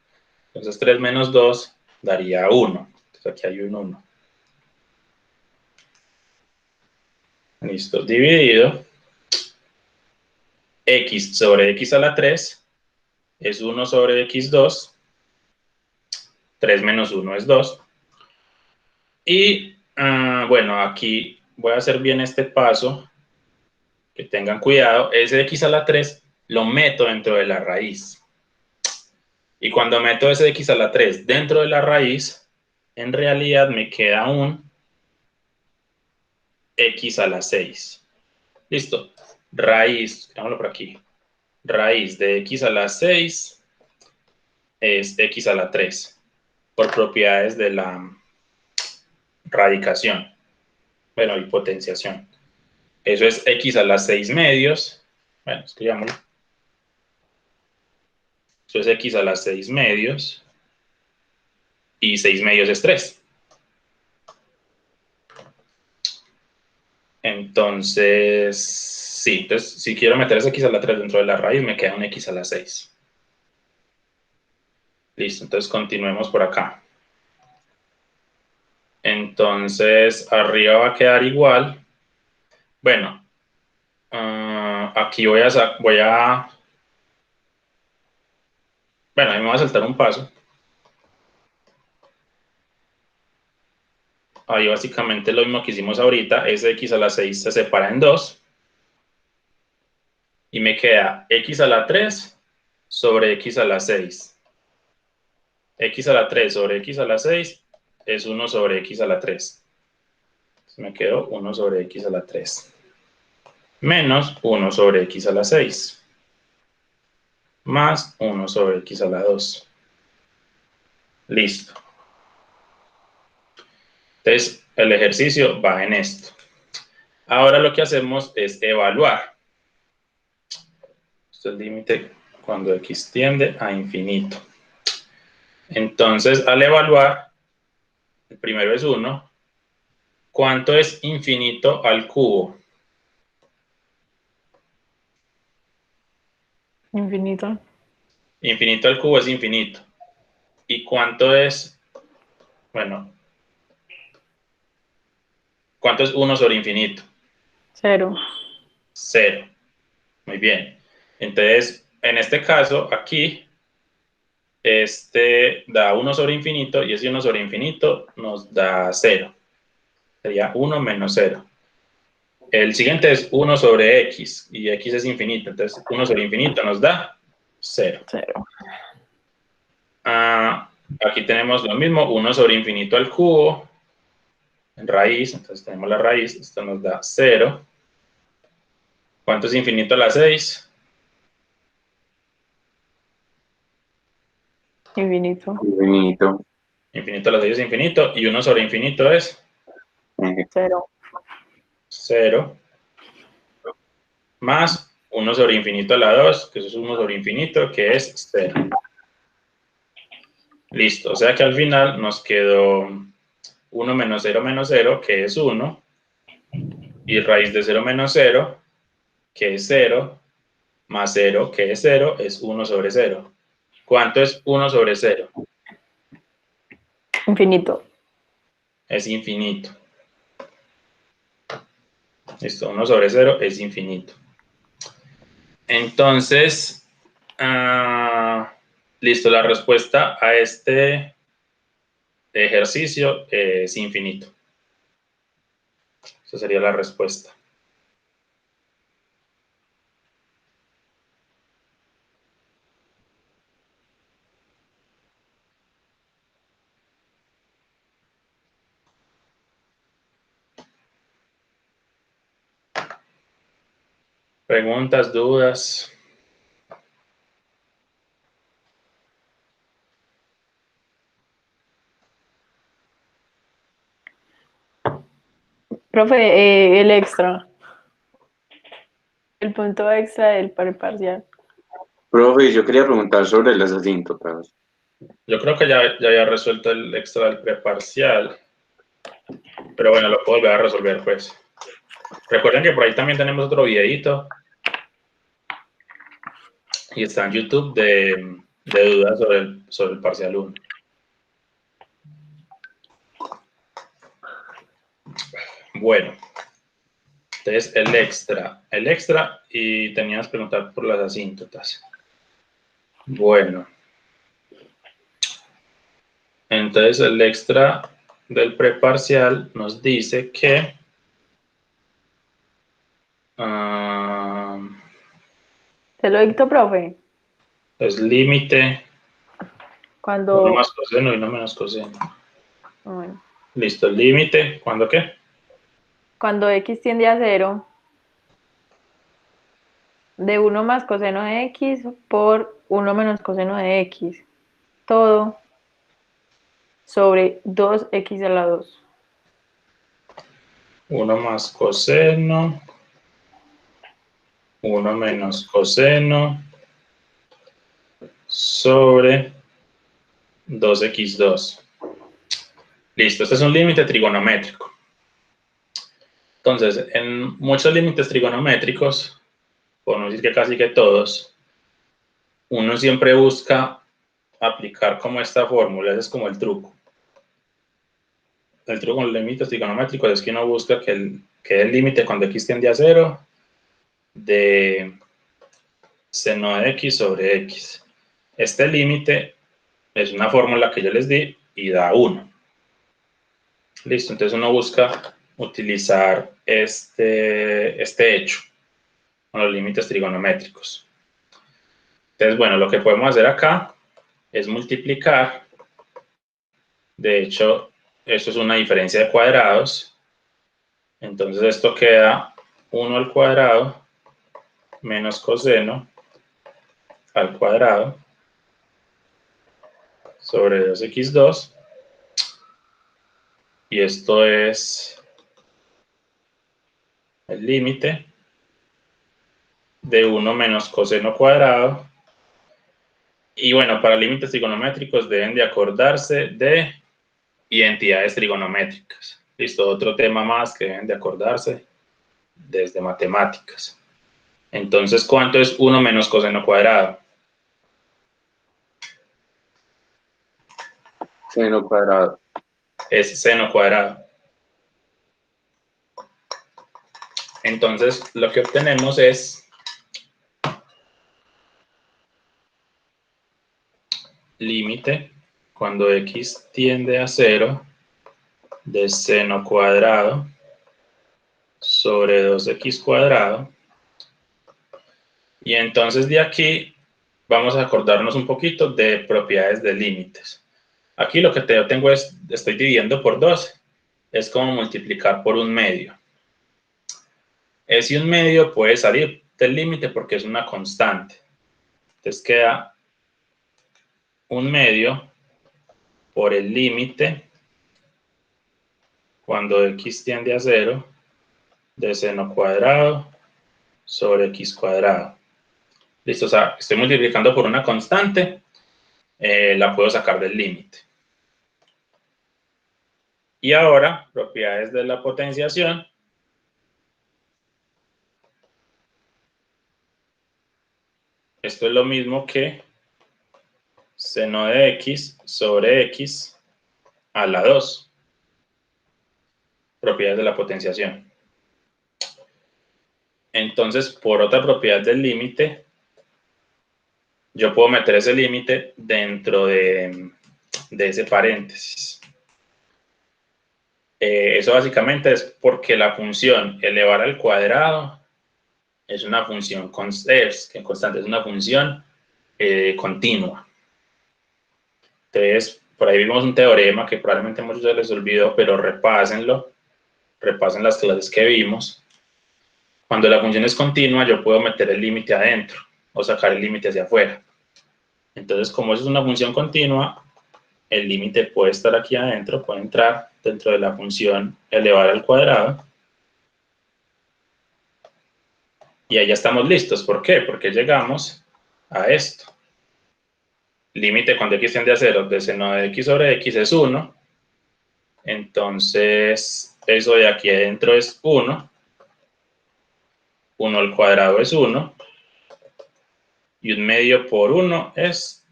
Entonces 3 menos 2 daría 1. Entonces aquí hay un 1. Listo, dividido. X sobre X a la 3 es 1 sobre X2. 3 menos 1 es 2. Y bueno, aquí voy a hacer bien este paso, que tengan cuidado. Ese x a la 3 lo meto dentro de la raíz. Y cuando meto ese x a la 3 dentro de la raíz, en realidad me queda un x a la 6. Listo. Raíz, llamémoslo por aquí. Raíz de x a la 6 es x a la 3, por propiedades de la radicación, bueno, y potenciación. Eso es x a la 6 medios, bueno, escribámoslo. Eso es x a la 6 medios, y 6 medios es 3. Entonces, sí, entonces, si quiero meter ese x a la 3 dentro de la raíz, me queda un x a la 6. Listo, entonces continuemos por acá. Entonces, arriba va a quedar igual. Bueno, aquí voy a... Bueno, ahí me voy a saltar un paso. Ahí básicamente lo mismo que hicimos ahorita. Ese x a la 6 se separa en 2. Y me queda x a la 3 sobre x a la 6. X a la 3 sobre x a la 6 es 1 sobre x a la 3. Entonces me quedó 1 sobre x a la 3. Menos 1 sobre x a la 6. Más 1 sobre x a la 2. Listo. Entonces, el ejercicio va en esto. Ahora lo que hacemos es evaluar. Esto es el límite cuando x tiende a infinito. Entonces, al evaluar, el primero es 1. ¿Cuánto es infinito al cubo? Infinito. Infinito al cubo es infinito. ¿Y cuánto es? Bueno, ¿cuánto es 1 sobre infinito? 0. 0. Muy bien. Entonces, en este caso, aquí, este da 1 sobre infinito y ese 1 sobre infinito nos da 0. Sería 1 menos 0. El siguiente es 1 sobre x y x es infinito. Entonces, 1 sobre infinito nos da 0. 0. Aquí tenemos lo mismo, 1 sobre infinito al cubo, en raíz, entonces tenemos la raíz, esto nos da 0. ¿Cuánto es infinito a la 6? Infinito. Infinito. Infinito a la 6 es infinito, y 1 sobre infinito es 0. 0. Más 1 sobre infinito a la 2, que eso es 1 sobre infinito, que es 0. Listo, o sea que al final nos quedó 1 menos 0, que es 1, y raíz de 0 menos 0, que es 0, más 0, que es 0, es 1 sobre 0. ¿Cuánto es 1 sobre 0? Infinito. Es infinito. Listo, 1 sobre 0 es infinito. Entonces, listo, la respuesta a este ejercicio es infinito. Esa sería la respuesta. ¿Preguntas, dudas? Profe, el extra. El punto extra del parcial. Profe, yo quería preguntar sobre las asíntotas. Yo creo que ya había resuelto el extra del preparcial. Pero bueno, lo puedo volver a resolver, pues. Recuerden que por ahí también tenemos otro videito. Y está en YouTube de dudas sobre el parcial 1. Bueno. Entonces, el extra, y tenías que preguntar por las asíntotas. Bueno. Entonces, el extra del preparcial nos dice que ¿Se lo dicto, profe? es límite 1 Cuando, más coseno y 1 menos coseno. bueno, Listo, el límite, ¿cuándo qué? cuando x tiende a 0, de 1 más coseno de x por 1 menos coseno de x, todo sobre 2x a la 2. 1 más coseno, 1 menos coseno, sobre 2x2. Listo, este es un límite trigonométrico. Entonces, en muchos límites trigonométricos, por no decir que casi que todos, uno siempre busca aplicar como esta fórmula, ese es como el truco. El truco con los límites trigonométricos es que uno busca que el límite cuando x tiende a 0 de seno de x sobre x. Este límite es una fórmula que yo les di y da 1. Listo, entonces uno busca utilizar este hecho con los límites trigonométricos. Entonces, bueno, lo que podemos hacer acá es multiplicar. De hecho, esto es una diferencia de cuadrados. Entonces esto queda 1 al cuadrado menos coseno al cuadrado sobre 2x2. Y esto es el límite de 1 menos coseno cuadrado. Y bueno, para límites trigonométricos deben de acordarse de identidades trigonométricas. Listo, otro tema más que deben de acordarse desde matemáticas. Entonces, ¿cuánto es 1 menos coseno cuadrado? Seno cuadrado. Es seno cuadrado. Entonces, lo que obtenemos es límite cuando x tiende a 0 de seno cuadrado sobre 2x cuadrado. Y entonces de aquí vamos a acordarnos un poquito de propiedades de límites. Aquí lo que yo tengo es, estoy dividiendo por 2, es como multiplicar por 1/2. Ese 1/2 puede salir del límite porque es una constante. Entonces queda 1/2 por el límite cuando x tiende a 0 de seno cuadrado sobre x cuadrado. Listo, o sea, estoy multiplicando por una constante, la puedo sacar del límite. Y ahora, propiedades de la potenciación. Esto es lo mismo que seno de x sobre x a la 2. Propiedades de la potenciación. Entonces, por otra propiedad del límite, yo puedo meter ese límite dentro de ese paréntesis. Eso básicamente es porque la función elevar al cuadrado es una función constante, es una función continua. Entonces, por ahí vimos un teorema que probablemente a muchos se les olvidó, pero repásenlo, repasen las clases que vimos. Cuando la función es continua, yo puedo meter el límite adentro o sacar el límite hacia afuera. Entonces, como eso es una función continua, el límite puede estar aquí adentro, puede entrar dentro de la función elevar al cuadrado. Y ahí ya estamos listos. ¿Por qué? Porque llegamos a esto. Límite cuando x tiende a 0 de seno de x sobre x es 1. Entonces, eso de aquí adentro es 1. 1 al cuadrado es 1. Y 1/2 por 1 es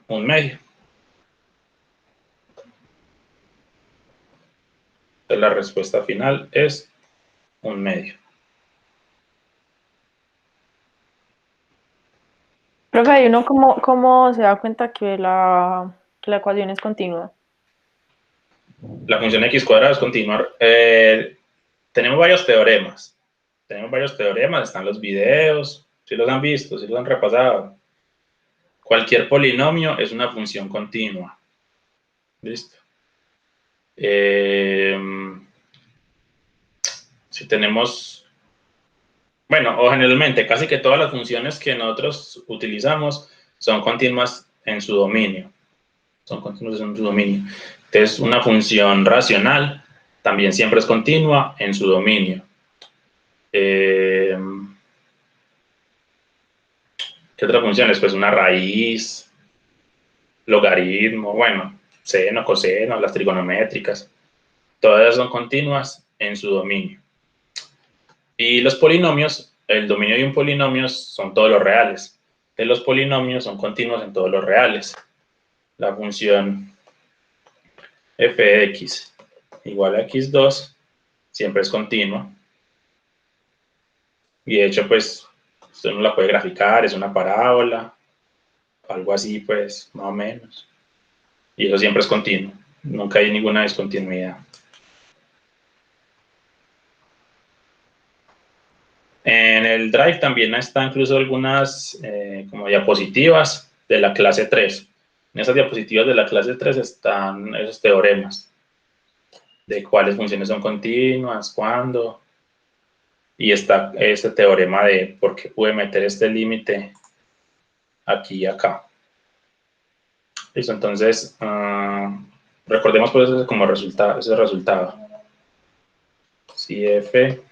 1/2. Entonces, la respuesta final es 1/2. Profe, ¿y uno cómo se da cuenta que la ecuación es continua? La función x cuadrado es continua. Tenemos varios teoremas. Están los videos, si los han visto, si los han repasado. Cualquier polinomio es una función continua. ¿Listo? Si tenemos, bueno, o generalmente casi que todas las funciones que nosotros utilizamos son continuas en su dominio. Entonces, una función racional también siempre es continua en su dominio. ¿Qué otras funciones? Pues una raíz, logaritmo, bueno, seno, coseno, las trigonométricas. Todas son continuas en su dominio. Y los polinomios, el dominio de un polinomio son todos los reales. Los polinomios son continuos en todos los reales. La función f de x igual a x2 siempre es continua. Y de hecho, pues, usted no la puede graficar, es una parábola, algo así, pues, más o menos. Y eso siempre es continuo. Nunca hay ninguna discontinuidad. En el Drive también están incluso algunas como diapositivas de la clase 3. En esas diapositivas de la clase 3 están esos teoremas de cuáles funciones son continuas, cuándo. Y está este teorema de por qué pude meter este límite aquí y acá. Listo, entonces recordemos pues como ese resultado. Si f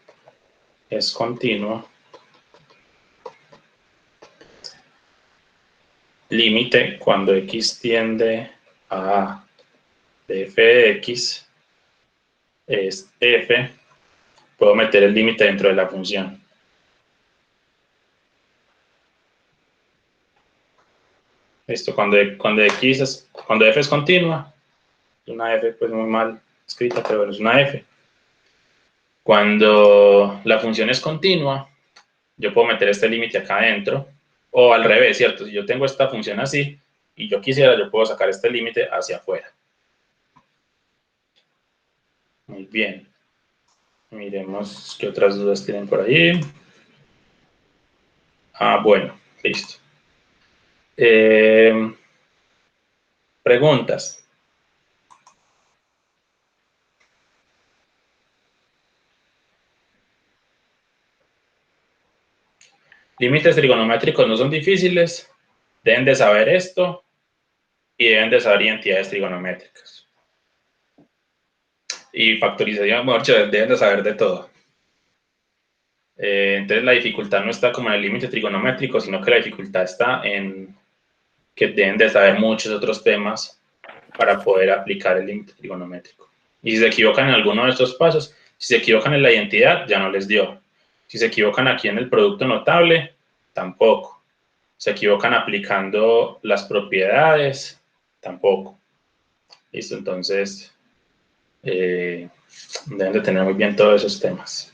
es continuo, límite cuando x tiende a de f de x es f, puedo meter el límite dentro de la función. Listo, cuando f es continua, una f pues muy mal escrita, pero es una f. Cuando la función es continua, yo puedo meter este límite acá adentro, o al revés, ¿cierto? Si yo tengo esta función así, y yo quisiera, yo puedo sacar este límite hacia afuera. Muy bien. Miremos qué otras dudas tienen por ahí. Bueno, listo. Preguntas. Límites trigonométricos no son difíciles. Deben de saber esto y deben de saber identidades trigonométricas. Y factorización, mejor dicho, deben de saber de todo. Entonces la dificultad no está como en el límite trigonométrico, sino que la dificultad está en que deben de saber muchos otros temas para poder aplicar el límite trigonométrico. Y si se equivocan en alguno de estos pasos, si se equivocan en la identidad, ya no les dio. Si se equivocan aquí en el producto notable, tampoco. Se equivocan aplicando las propiedades, tampoco. Listo, entonces deben de tener muy bien todos esos temas.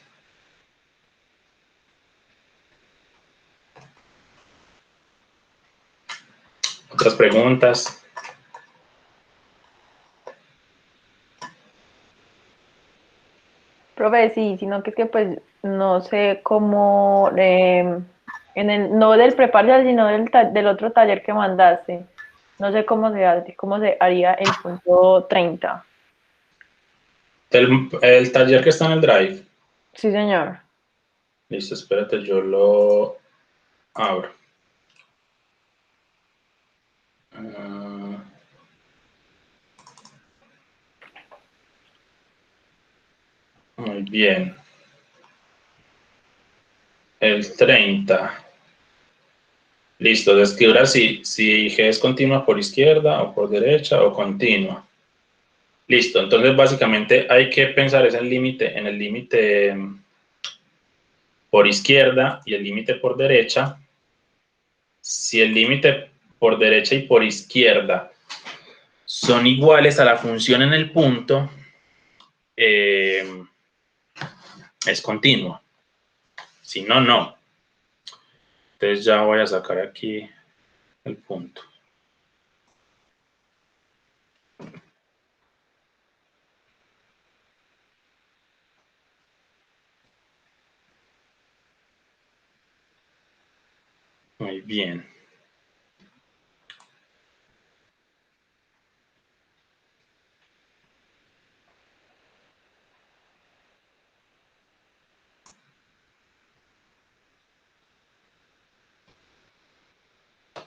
¿Otras preguntas? Profe, sí, sino que es que pues no sé cómo, no del preparcial, sino del otro taller que mandaste. No sé cómo se haría el punto 30. El taller que está en el Drive. Sí, señor. Listo, espérate, yo lo abro. Muy bien. El 30. Listo, describir así, si G es continua por izquierda o por derecha o continua. Listo, entonces básicamente hay que pensar en el límite por izquierda y el límite por derecha. Si el límite por derecha y por izquierda son iguales a la función en el punto, es continua. Si no, no. Entonces ya voy a sacar aquí el punto. Muy bien.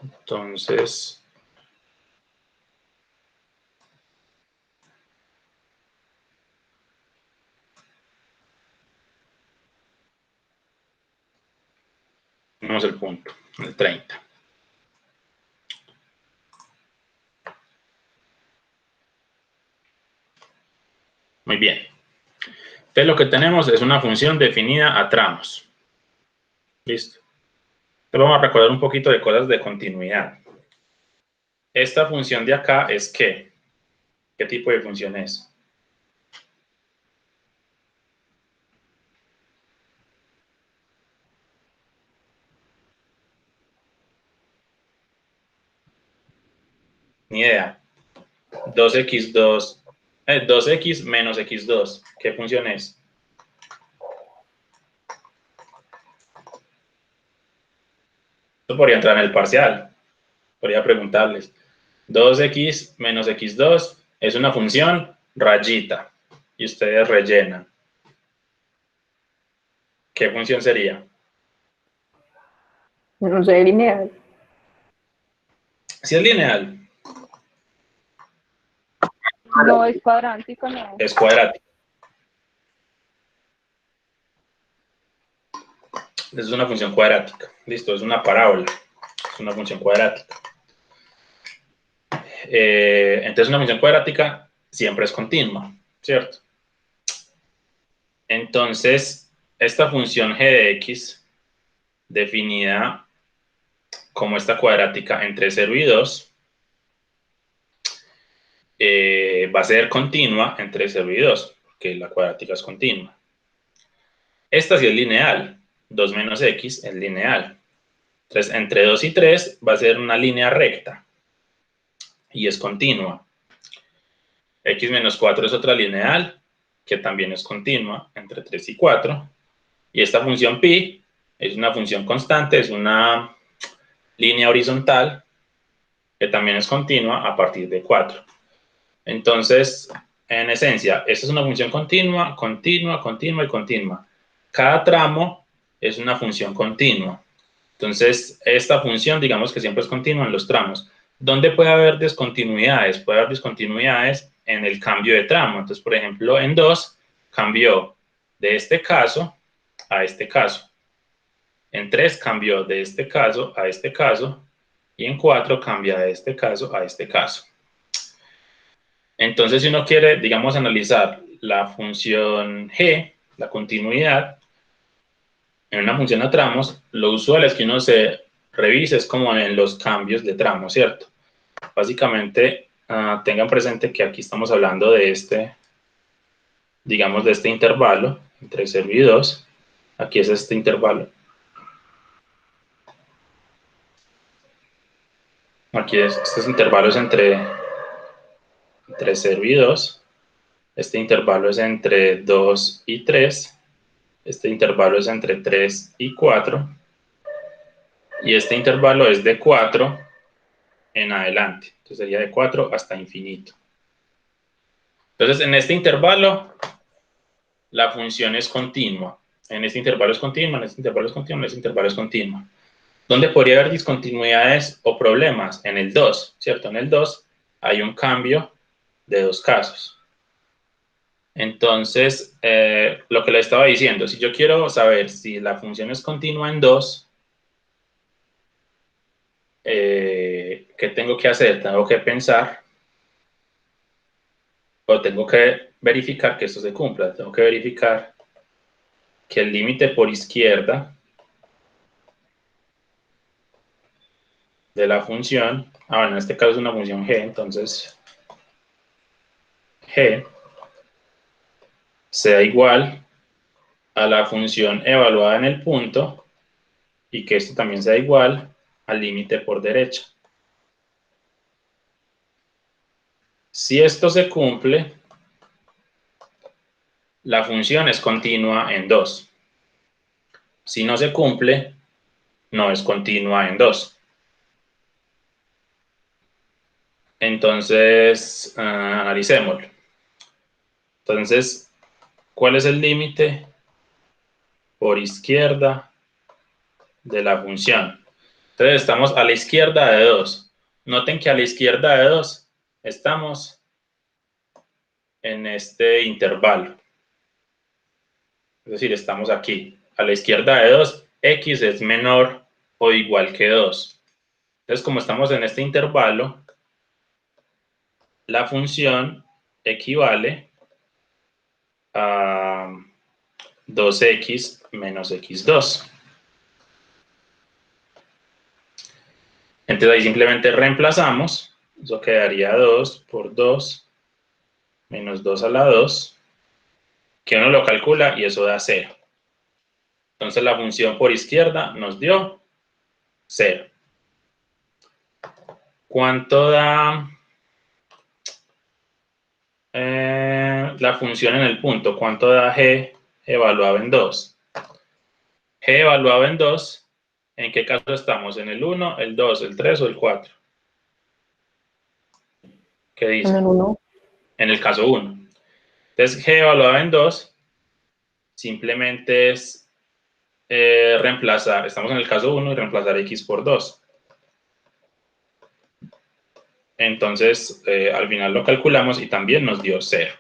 Entonces, tenemos el punto, el 30. Muy bien. Entonces, lo que tenemos es una función definida a tramos. Listo. Entonces, vamos a recordar un poquito de cosas de continuidad. Esta función de acá es ¿qué? ¿Qué tipo de función es? Ni idea. 2x2, 2x menos x2. ¿Qué función es? Esto podría entrar en el parcial. Podría preguntarles. 2x menos x2 es una función rayita. Y ustedes rellenan. ¿Qué función sería? No sé, lineal. Si es lineal, No, es cuadrántico, no. es cuadrática. Es una función cuadrática. Listo, es una parábola. Es una función cuadrática. Entonces, una función cuadrática siempre es continua, ¿cierto? Entonces, esta función g de x, definida como esta cuadrática entre 0 y 2, va a ser continua entre 0 y 2, porque la cuadrática es continua. Esta sí es lineal. 2 menos x es lineal. Entonces, entre 2 y 3 va a ser una línea recta y es continua. X menos 4 es otra lineal que también es continua entre 3 y 4. Y esta función pi es una función constante, es una línea horizontal que también es continua a partir de 4. Entonces, en esencia, esta es una función continua, continua, continua y continua. Cada tramo es una función continua. Entonces, esta función, digamos que siempre es continua en los tramos. ¿Dónde puede haber discontinuidades? Puede haber discontinuidades en el cambio de tramo. Entonces, por ejemplo, en 2 cambió de este caso a este caso. En 3 cambió de este caso a este caso. Y en 4 cambia de este caso a este caso. Entonces, si uno quiere, digamos, analizar la función g, la continuidad, en una función a tramos, lo usual es que uno se revise es como en los cambios de tramo, ¿cierto? Básicamente, tengan presente que aquí estamos hablando de este, digamos, de este intervalo entre 0 y 2. Aquí es este intervalo. Aquí estos intervalos entre 0 y 2. Este intervalo es entre 2 y 3. Este intervalo es entre 3 y 4. Y este intervalo es de 4 en adelante. Entonces sería de 4 hasta infinito. Entonces, en este intervalo, la función es continua. En este intervalo es continua, en este intervalo es continua, en este intervalo es continua. ¿Dónde podría haber discontinuidades o problemas? En el 2, ¿cierto? En el 2 hay un cambio de 2 casos. Entonces, lo que le estaba diciendo, si yo quiero saber si la función es continua en 2, ¿qué tengo que hacer? Tengo que pensar o tengo que verificar que esto se cumpla. Tengo que verificar que el límite por izquierda de la función, bueno, en este caso es una función g, entonces g sea igual a la función evaluada en el punto y que esto también sea igual al límite por derecha. Si esto se cumple, la función es continua en 2. Si no se cumple, no es continua en 2. Entonces, analicémoslo. Entonces, ¿cuál es el límite por izquierda de la función? Entonces, estamos a la izquierda de 2. Noten que a la izquierda de 2 estamos en este intervalo. Es decir, estamos aquí. A la izquierda de 2, x es menor o igual que 2. Entonces, como estamos en este intervalo, la función equivale a 2x menos x2. Entonces ahí simplemente reemplazamos. Eso quedaría 2 por 2 menos 2 a la 2, que uno lo calcula y eso da 0. Entonces la función por izquierda nos dio 0. ¿Cuánto da la función en el punto? ¿Cuánto da g evaluado en 2? G evaluado en 2, ¿en qué caso estamos? ¿En el 1, el 2, el 3 o el 4? ¿Qué dice? En el 1. En el caso 1. Entonces, g evaluado en 2 simplemente es reemplazar, estamos en el caso 1 y reemplazar x por 2. Entonces, al final lo calculamos y también nos dio 0.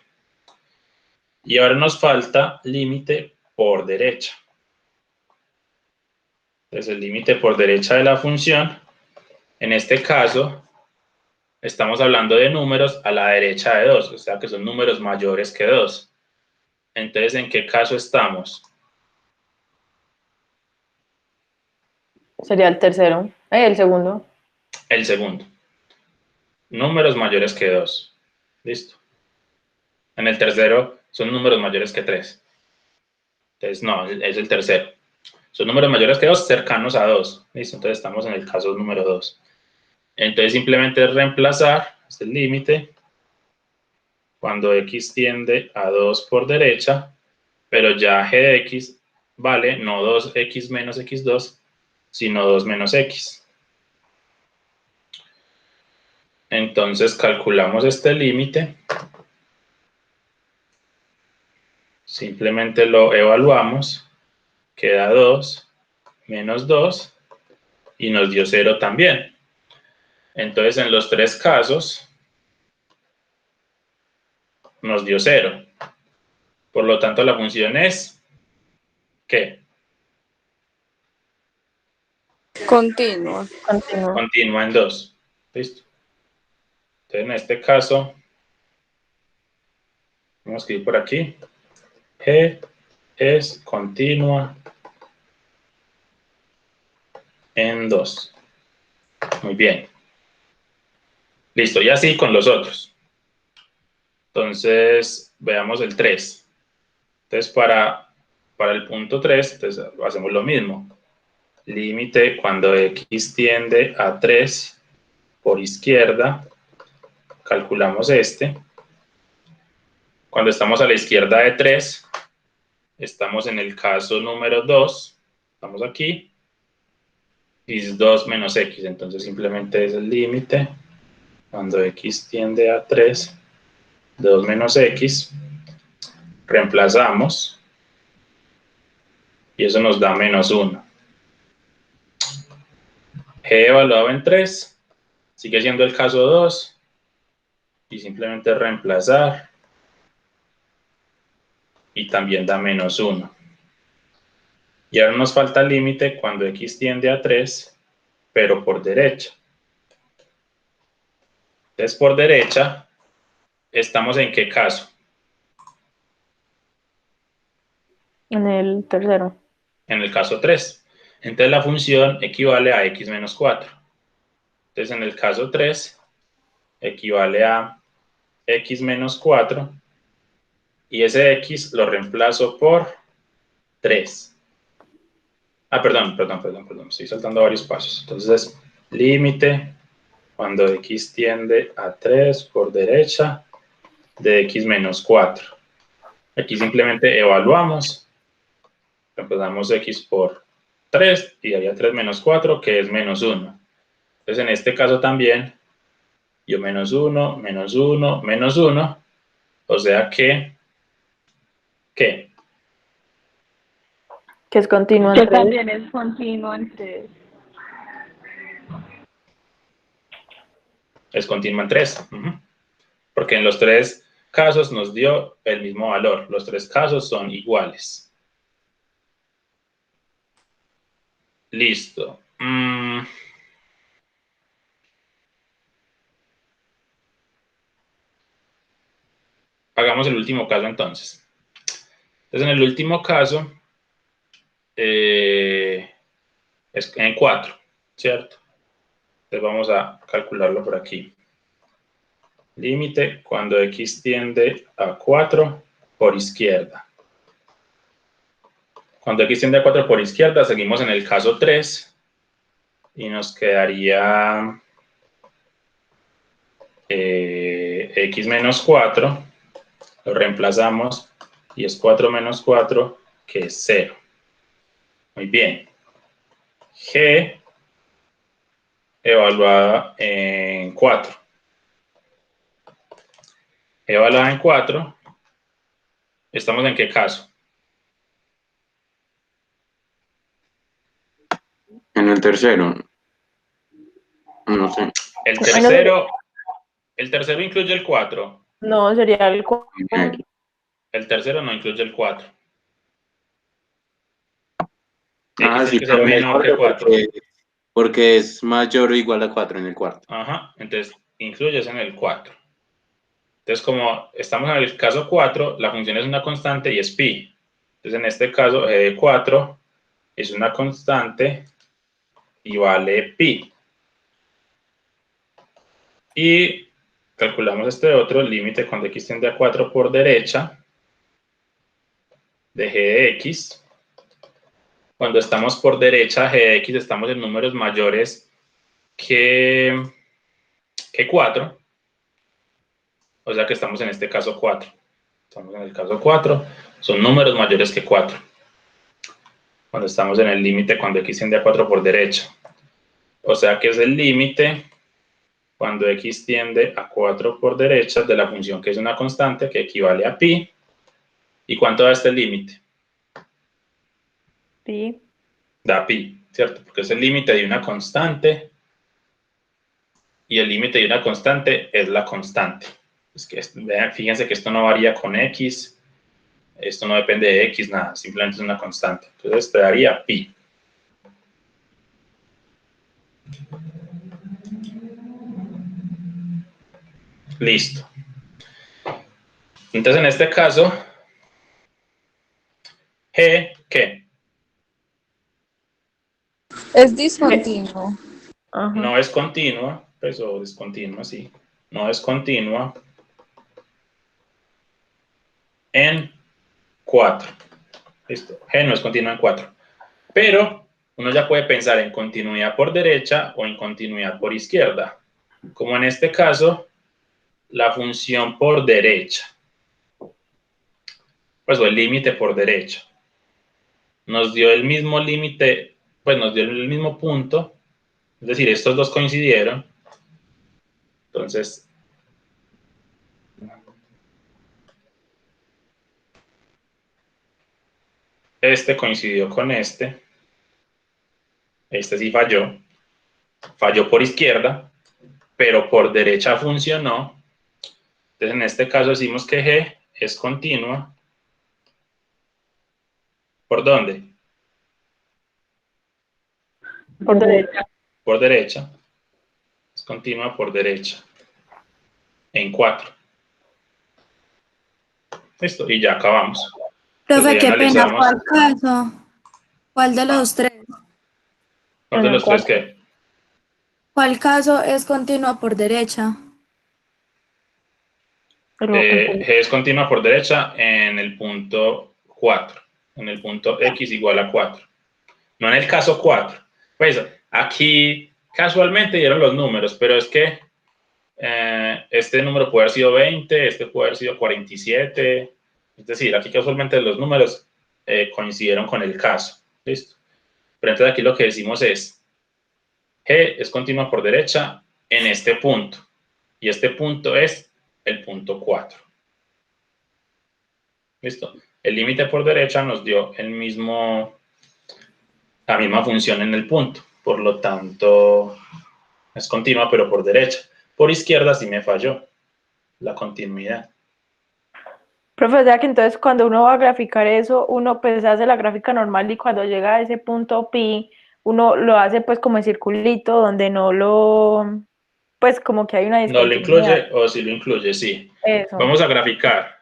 Y ahora nos falta límite por derecha. Entonces, el límite por derecha de la función, en este caso, estamos hablando de números a la derecha de 2, o sea que son números mayores que 2. Entonces, ¿en qué caso estamos? Sería el tercero. El segundo. El segundo. Números mayores que 2. Listo. En el tercero son números mayores que 3. Entonces, no, es el tercero. Son números mayores que 2 cercanos a 2. Listo, entonces estamos en el caso número 2. Entonces, simplemente es reemplazar este límite cuando x tiende a 2 por derecha, pero ya g de x vale no 2x menos x2, sino 2 menos x. Entonces, calculamos este límite. Simplemente lo evaluamos. Queda 2 menos 2 y nos dio 0 también. Entonces, en los tres casos, nos dio 0. Por lo tanto, la función es, ¿qué? Continua. Continúa. Continua en 2. ¿Listo? Entonces, en este caso, vamos a escribir por aquí. G es continua en 2. Muy bien. Listo, y así con los otros. Entonces, veamos el 3. Entonces, para el punto 3, entonces, hacemos lo mismo. Límite cuando x tiende a 3 por izquierda, calculamos este. Cuando estamos a la izquierda de 3, estamos en el caso número 2, estamos aquí, y es 2 menos x, entonces simplemente es el límite cuando x tiende a 3, 2 menos x, reemplazamos, y eso nos da menos 1. G evaluado en 3, sigue siendo el caso 2, y simplemente reemplazar, y también da menos 1. Y ahora nos falta el límite cuando x tiende a 3, pero por derecha. Entonces, por derecha, ¿estamos en qué caso? En el tercero. En el caso 3. Entonces, la función equivale a x menos 4. Entonces, en el caso 3, equivale a x menos 4. Y ese x lo reemplazo por 3. Perdón. Estoy saltando varios pasos. Entonces, límite cuando x tiende a 3 por derecha de x menos 4. Aquí simplemente evaluamos. Reemplazamos x por 3 y daría 3 menos 4, que es menos 1. Entonces, en este caso también, yo menos 1, menos 1, menos 1, o sea que, ¿qué? Que es continuo Que en 3. también es continuo en 3. Es continua en 3. Porque en los 3 casos nos dio el mismo valor. Los 3 casos son iguales. Listo. Hagamos el último caso entonces. Entonces, en el último caso, es en 4, ¿cierto? Entonces, vamos a calcularlo por aquí. Límite cuando x tiende a 4 por izquierda. Cuando x tiende a 4 por izquierda, seguimos en el caso 3 y nos quedaría x menos 4, lo reemplazamos y es 4 menos 4, que es 0. Muy bien. G evaluada en 4. Evaluada en 4. ¿Estamos en qué caso? En el tercero. No sé. El tercero incluye el 4. No, sería el 4. El tercero no incluye el 4. Ah, X sí, tiene que ser también el menor que 4. porque es mayor o igual a 4 en el cuarto. Ajá, entonces incluyes en el 4. Entonces, como estamos en el caso 4, la función es una constante y es pi. Entonces, en este caso, g de 4 es una constante y vale pi. Y calculamos este otro límite cuando x tiende a 4 por derecha de g de x. Cuando estamos por derecha, g de x, estamos en números mayores que 4. O sea que estamos en este caso 4. Estamos en el caso 4. Son números mayores que 4. Cuando estamos en el límite cuando x tiende a 4 por derecha. O sea que es el límite cuando x tiende a 4 por derecha de la función que es una constante que equivale a pi. ¿Y cuánto da este límite? Pi. Da pi, ¿cierto? Porque es el límite de una constante y el límite de una constante es la constante. Es que, fíjense que esto no varía con x, esto no depende de x, nada, simplemente es una constante. Entonces te daría pi. Listo. Entonces en este caso, G, ¿qué? Es discontinuo. Ajá. No es continua, pues, o discontinua, sí. No es continua en 4. Listo. G no es continua en 4. Pero uno ya puede pensar en continuidad por derecha o en continuidad por izquierda. Como en este caso, la función por derecha, pues, o el límite por derecha, nos dio el mismo límite, pues nos dio el mismo punto, es decir, estos dos coincidieron. Entonces, este coincidió con este sí falló por izquierda, pero por derecha funcionó. Entonces, en este caso decimos que G es continua. ¿Por dónde? Por derecha. Por derecha. Es continua por derecha. En 4. Listo, y ya acabamos. Profe, Entonces, qué pena, analizamos. ¿cuál caso? ¿Cuál de los tres? ¿Cuál de En el los tres 4. qué? ¿Cuál caso es continuo por derecha? G es continua por derecha en el punto 4. En el punto x igual a 4. No en el caso 4. Pues aquí casualmente dieron los números, pero es que este número puede haber sido 20, este puede haber sido 47. Es decir, aquí casualmente los números coincidieron con el caso. ¿Listo? Pero entonces aquí lo que decimos es, G es continua por derecha en este punto. Y este punto es el punto 4. ¿Listo? El límite por derecha nos dio la misma función en el punto. Por lo tanto, es continua, pero por derecha. Por izquierda sí me falló la continuidad. Profe, o sea que entonces cuando uno va a graficar eso, uno pues hace la gráfica normal y cuando llega a ese punto pi, uno lo hace pues como en circulito donde no lo, pues como que hay una ¿No lo discontinuidad. incluye o sí lo incluye? Sí. Eso. Vamos a graficar.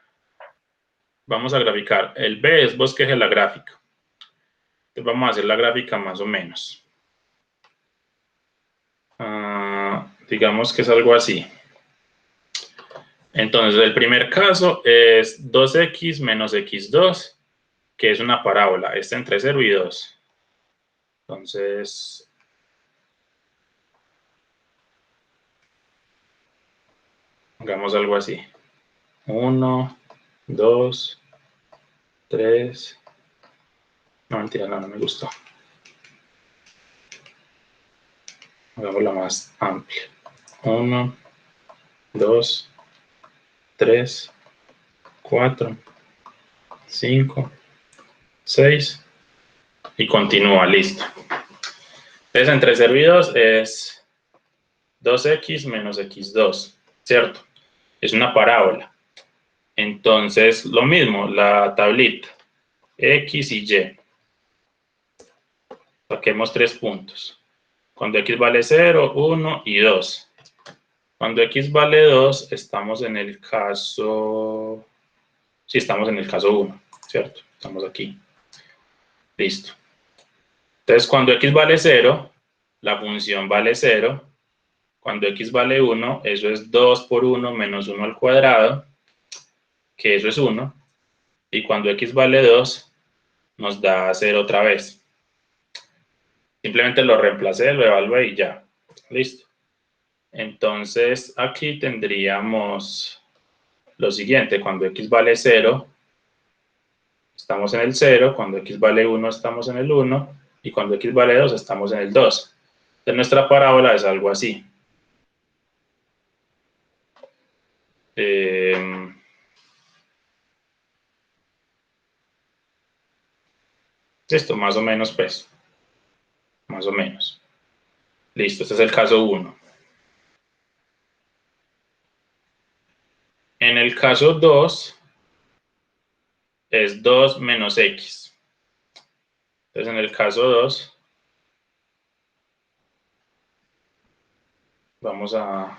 Vamos a graficar. El B es bosqueje la gráfica. Entonces vamos a hacer la gráfica más o menos. Digamos que es algo así. Entonces, el primer caso es 2x menos x2, que es una parábola. Está entre 0 y 2. Entonces, hagamos algo así. 1, 2, 3. No, mentira, no me gustó. Hagámosla más amplia. 1, 2, 3, 4, 5, 6 y continúa, listo. Entonces, entre 0 y 2 es 2x menos x2, ¿cierto? Es una parábola. Entonces, lo mismo, la tablita, x y y. Saquemos 3 puntos. Cuando x vale 0, 1 y 2. Cuando x vale 2, estamos en el caso... Sí, estamos en el caso 1, ¿cierto? Estamos aquí. Listo. Entonces, cuando x vale 0, la función vale 0. Cuando x vale 1, eso es 2 por 1 menos 1 al cuadrado, que eso es 1. Y cuando x vale 2, nos da 0 otra vez. Simplemente lo reemplacé, lo evalué y ya. Listo. Entonces, aquí tendríamos lo siguiente. Cuando x vale 0, estamos en el 0. Cuando x vale 1, estamos en el 1. Y cuando x vale 2, estamos en el 2. Entonces, nuestra parábola es algo así. Esto más o menos, pues. Más o menos. Listo, este es el caso 1. En el caso 2, es 2 menos x. Entonces, en el caso 2, vamos a...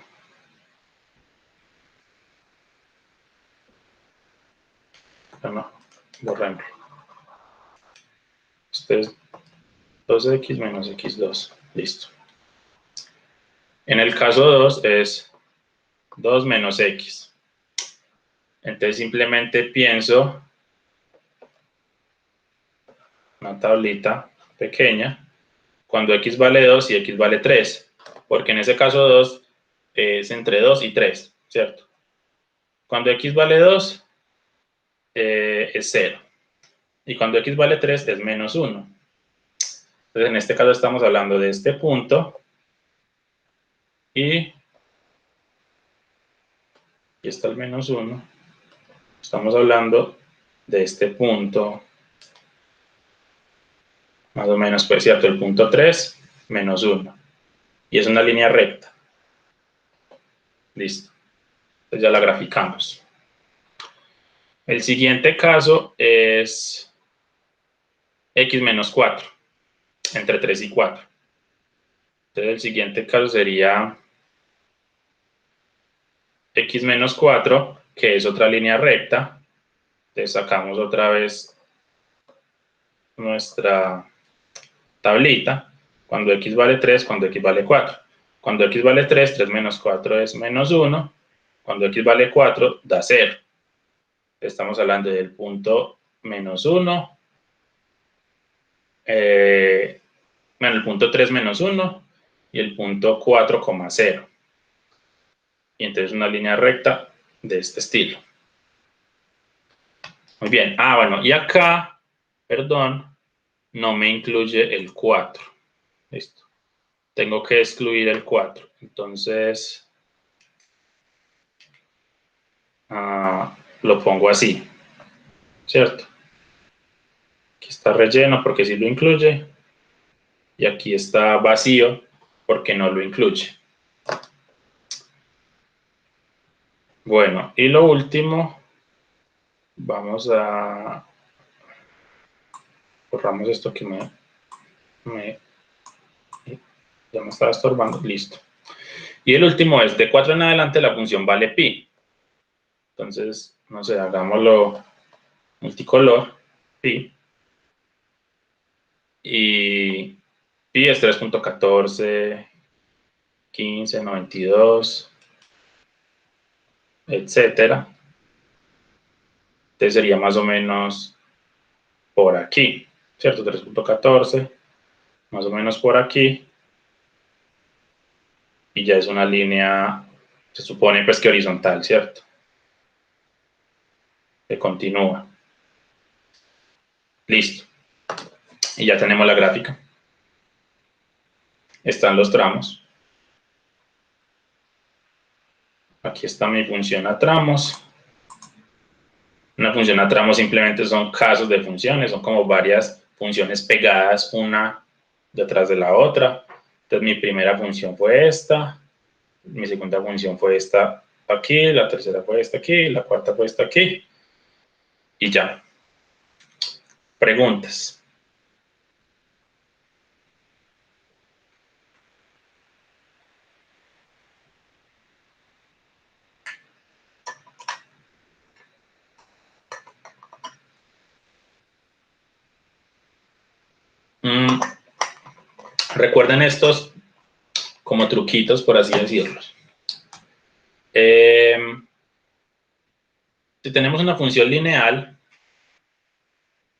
Bueno, borremos. Este es 2x menos x2. Listo. En el caso 2 es 2 menos x. Entonces simplemente pienso una tablita pequeña cuando x vale 2 y x vale 3. Porque en ese caso 2 es entre 2 y 3, ¿cierto? Cuando x vale 2 es 0. Y cuando x vale 3 es menos 1. Entonces en este caso estamos hablando de este punto y aquí está el menos 1. Estamos hablando de este punto, más o menos, pues cierto, el punto 3 menos 1. Y es una línea recta. Listo. Entonces ya la graficamos. El siguiente caso es x menos 4, entre 3 y 4. Entonces el siguiente caso sería x menos 4, que es otra línea recta. Entonces sacamos otra vez nuestra tablita. Cuando x vale 3, cuando x vale 4. Cuando x vale 3, 3 menos 4 es menos 1. Cuando x vale 4, da 0. Estamos hablando del punto menos 1. Bueno, el punto 3 menos 1 y el punto 4,0. Y entonces una línea recta de este estilo. Muy bien. Bueno, y acá, perdón, no me incluye el 4. Listo. Tengo que excluir el 4. Entonces, lo pongo así, ¿cierto? Aquí está relleno porque sí lo incluye. Y aquí está vacío porque no lo incluye. Bueno, y lo último, vamos a... Borramos esto que ya me estaba estorbando. Listo. Y el último es, de 4 en adelante la función vale pi. Entonces, no sé, hagámoslo multicolor, pi. Y pi es 3.14, 15, 92, etcétera. Entonces sería más o menos por aquí, ¿cierto? 3.14, más o menos por aquí. Y ya es una línea, se supone pues que horizontal, ¿cierto? Que continúa. Listo. Y ya tenemos la gráfica. Están los tramos. Aquí está mi función a tramos. Una función a tramos simplemente son casos de funciones, son como varias funciones pegadas una detrás de la otra. Entonces mi primera función fue esta, mi segunda función fue esta aquí, la tercera fue esta aquí, la cuarta fue esta aquí, y ya. Preguntas. Recuerden estos como truquitos, por así decirlos. Si tenemos una función lineal,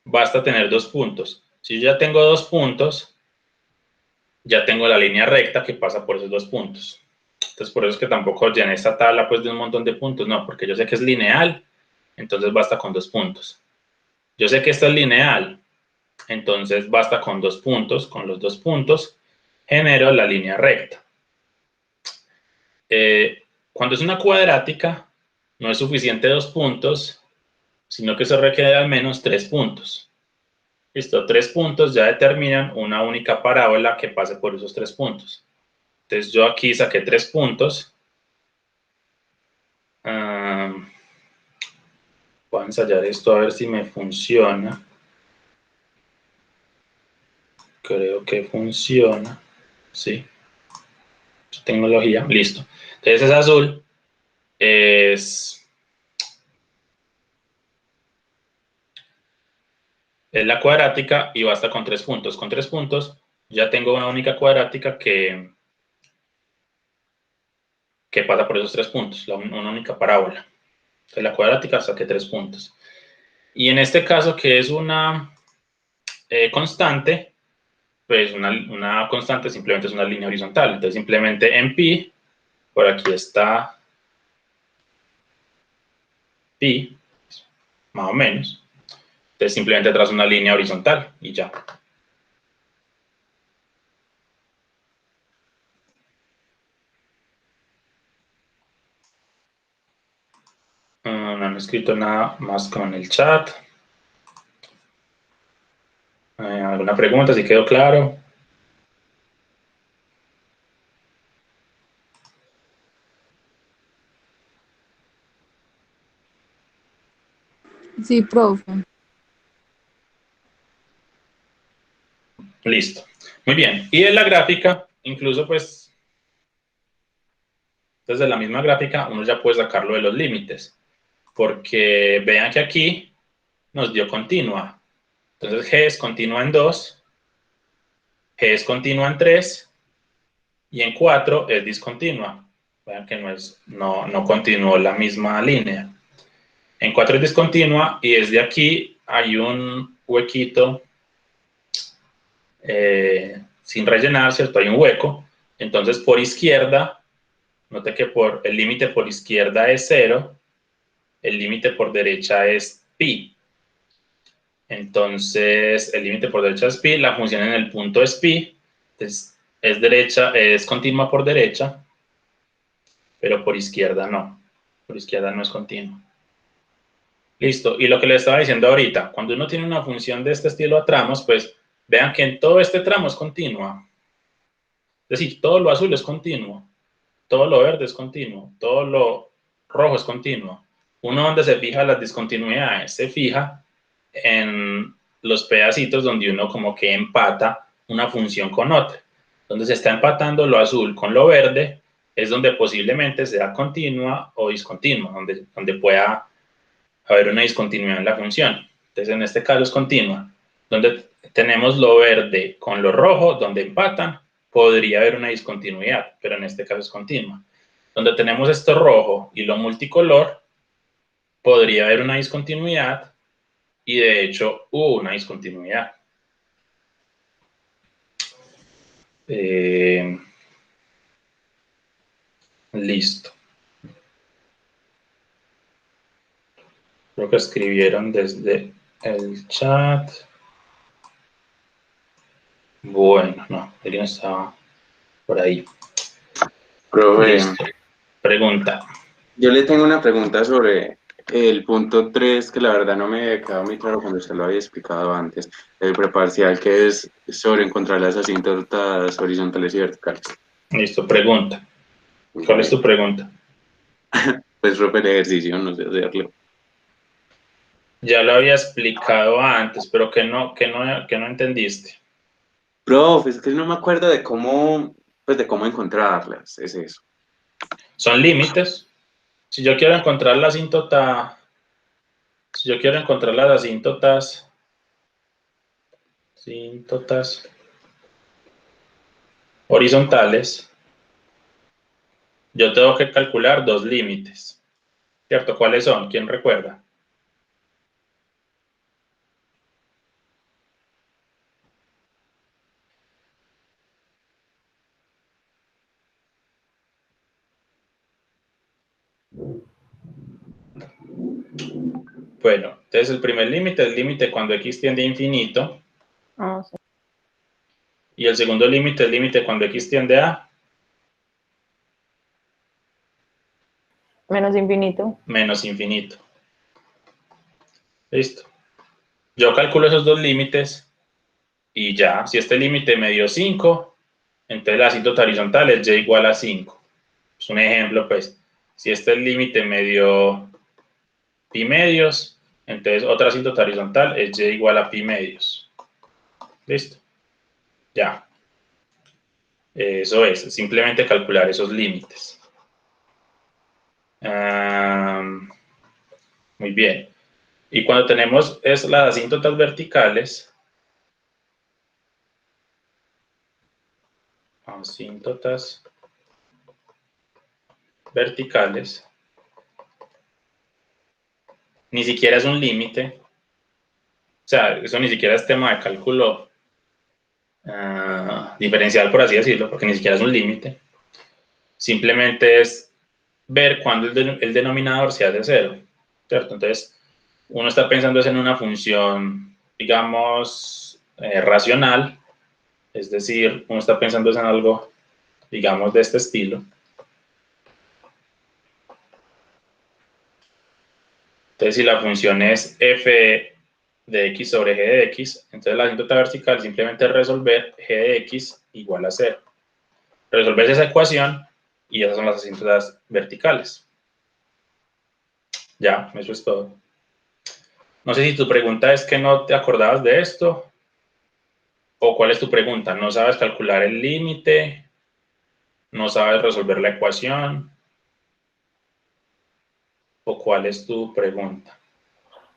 basta tener 2 puntos. Si yo ya tengo 2 puntos, ya tengo la línea recta que pasa por esos 2 puntos. Entonces, por eso es que tampoco llené esta tabla pues, de un montón de puntos. No, porque yo sé que es lineal, entonces basta con 2 puntos. Yo sé que esto es lineal, entonces basta con 2 puntos. Con los 2 puntos genero la línea recta. Cuando es una cuadrática, no es suficiente 2 puntos, sino que se requiere al menos 3 puntos. Listo, 3 puntos ya determinan una única parábola que pase por esos 3 puntos. Entonces yo aquí saqué 3 puntos. Voy a ensayar esto a ver si me funciona. Creo que funciona. Sí. Tecnología, listo. Entonces es azul. Es la cuadrática y basta con 3 puntos. Con 3 puntos ya tengo una única cuadrática que pasa por esos 3 puntos, una única parábola. Entonces la cuadrática saqué 3 puntos. Y en este caso, que es una constante, pues una constante simplemente es una línea horizontal. Entonces simplemente en pi, por aquí está pi, más o menos. Entonces simplemente trazo una línea horizontal y ya. No han escrito nada más con el chat. ¿Alguna pregunta? ¿Si quedó claro? Sí, profe. Listo. Muy bien. Y en la gráfica, incluso pues, desde la misma gráfica, uno ya puede sacarlo de los límites. Porque vean que aquí nos dio continua. Entonces G es continua en 2, G es continua en 3 y en 4 es discontinua. Vean que no continuó la misma línea. En 4 es discontinua y desde aquí hay un huequito sin rellenar, ¿cierto? Hay un hueco. Entonces por izquierda, note que el límite por izquierda es 0, el límite por derecha es pi. Entonces, el límite por derecha es pi, la función en el punto es pi, entonces es continua por derecha, pero por izquierda no. Por izquierda no es continua. Listo. Y lo que le estaba diciendo ahorita, cuando uno tiene una función de este estilo a tramos, pues vean que en todo este tramo es continua. Es decir, todo lo azul es continuo, todo lo verde es continuo, todo lo rojo es continuo. Uno donde se fija las discontinuidades, se fija en los pedacitos donde uno como que empata una función con otra. Donde se está empatando lo azul con lo verde es donde posiblemente sea continua o discontinua, donde pueda haber una discontinuidad en la función. Entonces, en este caso es continua. Donde tenemos lo verde con lo rojo, donde empatan, podría haber una discontinuidad, pero en este caso es continua. Donde tenemos esto rojo y lo multicolor, podría haber una discontinuidad y de hecho hubo una discontinuidad. Listo. Creo que escribieron desde el chat. Bueno, no, alguien estaba por ahí. Profe, Listo. Pregunta. yo le tengo una pregunta sobre el punto 3, que la verdad no me quedó muy claro cuando usted lo había explicado antes, el preparcial, que es sobre encontrar las asíntotas horizontales y verticales. Listo, pregunta. ¿Cuál es tu pregunta? Pues, profe, el ejercicio, no sé hacerlo. Ya lo había explicado antes, pero que no entendiste. Profe, es que no me acuerdo de cómo encontrarlas, es eso. Son límites. Si yo quiero encontrar la asíntota, si yo quiero encontrar las asíntotas horizontales, yo tengo que calcular dos límites. ¿Cierto? ¿Cuáles son? ¿Quién recuerda? Bueno, entonces el primer límite es el límite cuando x tiende a infinito. Sí. Y el segundo límite es el límite cuando x tiende a Menos infinito. menos infinito. Listo. Yo calculo esos dos límites y ya, si este límite me dio 5, entonces la asíntota horizontal es y igual a 5. Es un ejemplo, pues. Si este límite me dio pi medios, entonces otra asíntota horizontal es y igual a pi medios. Listo. Ya. Eso es, simplemente calcular esos límites. Muy bien. Y cuando tenemos las asíntotas verticales, ni siquiera es un límite. O sea, eso ni siquiera es tema de cálculo diferencial, por así decirlo, porque ni siquiera es un límite. Simplemente es ver cuándo el denominador se hace cero, ¿cierto? Entonces, uno está pensando en una función, digamos, racional, es decir, uno está pensando en algo, digamos, de este estilo. Entonces, si la función es f de x sobre g de x, entonces la asíntota vertical simplemente es resolver g de x igual a 0. Resolver esa ecuación y esas son las asíntotas verticales. Ya, eso es todo. No sé si tu pregunta es que no te acordabas de esto o cuál es tu pregunta. ¿No sabes calcular el límite? ¿No sabes resolver la ecuación? ¿O cuál es tu pregunta?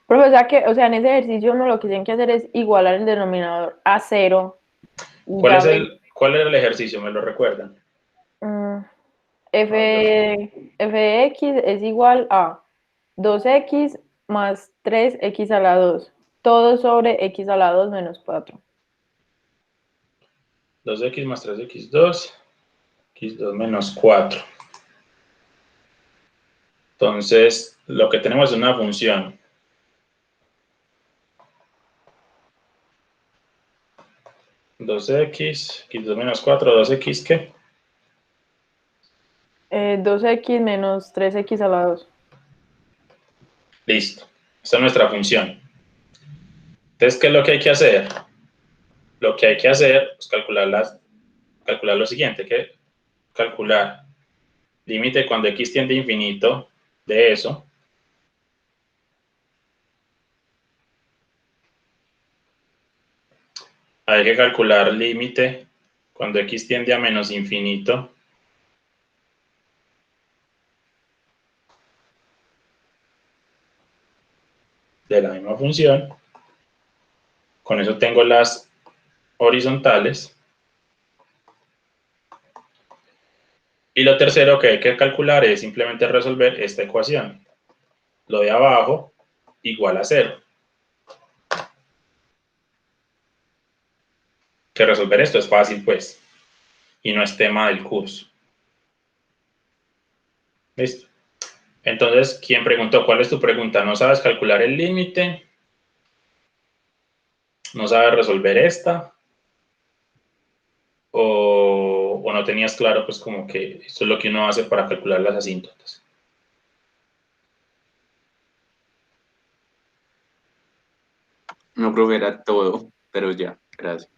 Profe, o sea, en ese ejercicio uno lo que tiene que hacer es igualar el denominador a 0. ¿Cuál era el ejercicio? ¿Me lo recuerdan? F de x es igual a 2x más 3x a la 2. Todo sobre x a la 2 menos 4. 2x más 3x2, x2 menos 4. Entonces, lo que tenemos es una función 2x, x2 menos 4, 2x, ¿qué? 2x menos 3x a la 2. Listo. Esta es nuestra función. Entonces, ¿qué es lo que hay que hacer? Lo que hay que hacer es calcular lo siguiente, que calcular límite cuando x tiende a infinito de eso. Hay que calcular límite cuando x tiende a menos infinito de la misma función. Con eso tengo las horizontales. Y lo tercero que hay que calcular es simplemente resolver esta ecuación. Lo de abajo igual a 0. Que resolver esto es fácil, pues. Y no es tema del curso. ¿Listo? Entonces, ¿quién preguntó? ¿Cuál es tu pregunta? ¿No sabes calcular el límite? ¿No sabes resolver esta? ¿O no tenías claro, pues, como que esto es lo que uno hace para calcular las asíntotas? No, profe, era todo, pero ya, gracias.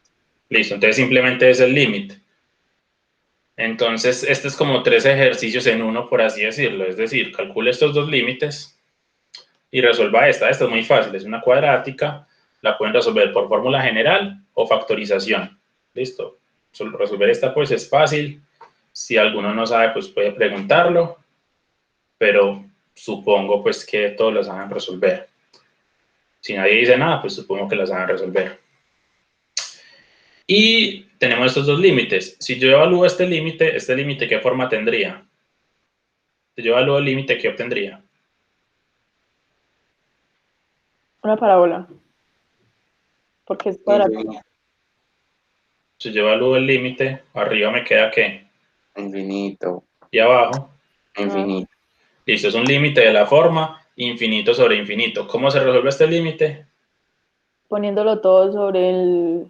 Listo, entonces simplemente es el límite. Entonces, este es como 3 ejercicios en uno, por así decirlo. Es decir, calcule estos dos límites y resuelva esta. Esta es muy fácil, es una cuadrática. La pueden resolver por fórmula general o factorización. Listo. Resolver esta, pues, es fácil. Si alguno no sabe, pues puede preguntarlo. Pero supongo, pues, que todos las saben resolver. Si nadie dice nada, pues supongo que las saben resolver. Y tenemos estos dos límites. Si yo evalúo este límite, ¿qué forma tendría? Si yo evalúo el límite, ¿qué obtendría? Una parábola. Porque es cuadrática. Si yo evalúo el límite, arriba me queda ¿qué? Infinito. Y abajo. Infinito. Listo, es un límite de la forma infinito sobre infinito. ¿Cómo se resuelve este límite? Poniéndolo todo sobre el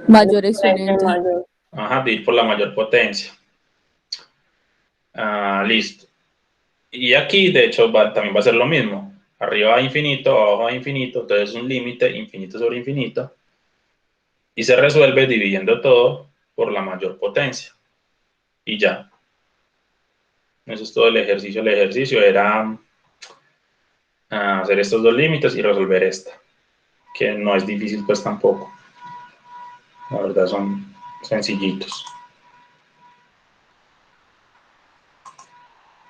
Mayor exponente. mayor. Ajá, dividir por la mayor potencia. Listo. Y aquí, de hecho, también va a ser lo mismo. Arriba a infinito, abajo a infinito. Entonces es un límite infinito sobre infinito. Y se resuelve dividiendo todo por la mayor potencia. Y ya. Eso es todo el ejercicio. El ejercicio era hacer estos dos límites y resolver esta. Que no es difícil, pues tampoco. La verdad son sencillitos.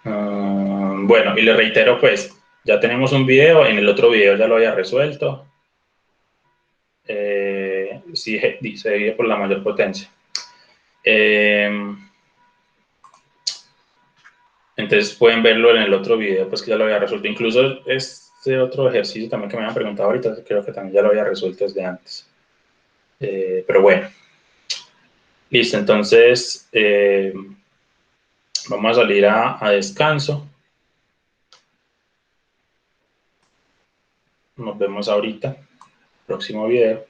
Bueno, y le reitero, pues, ya tenemos un video. En el otro video ya lo había resuelto. Sí, se divide por la mayor potencia. Entonces pueden verlo en el otro video, pues que ya lo había resuelto. Incluso este otro ejercicio también que me habían preguntado ahorita, creo que también ya lo había resuelto desde antes. Pero bueno. Listo, entonces vamos a salir a descanso. Nos vemos ahorita. Próximo video.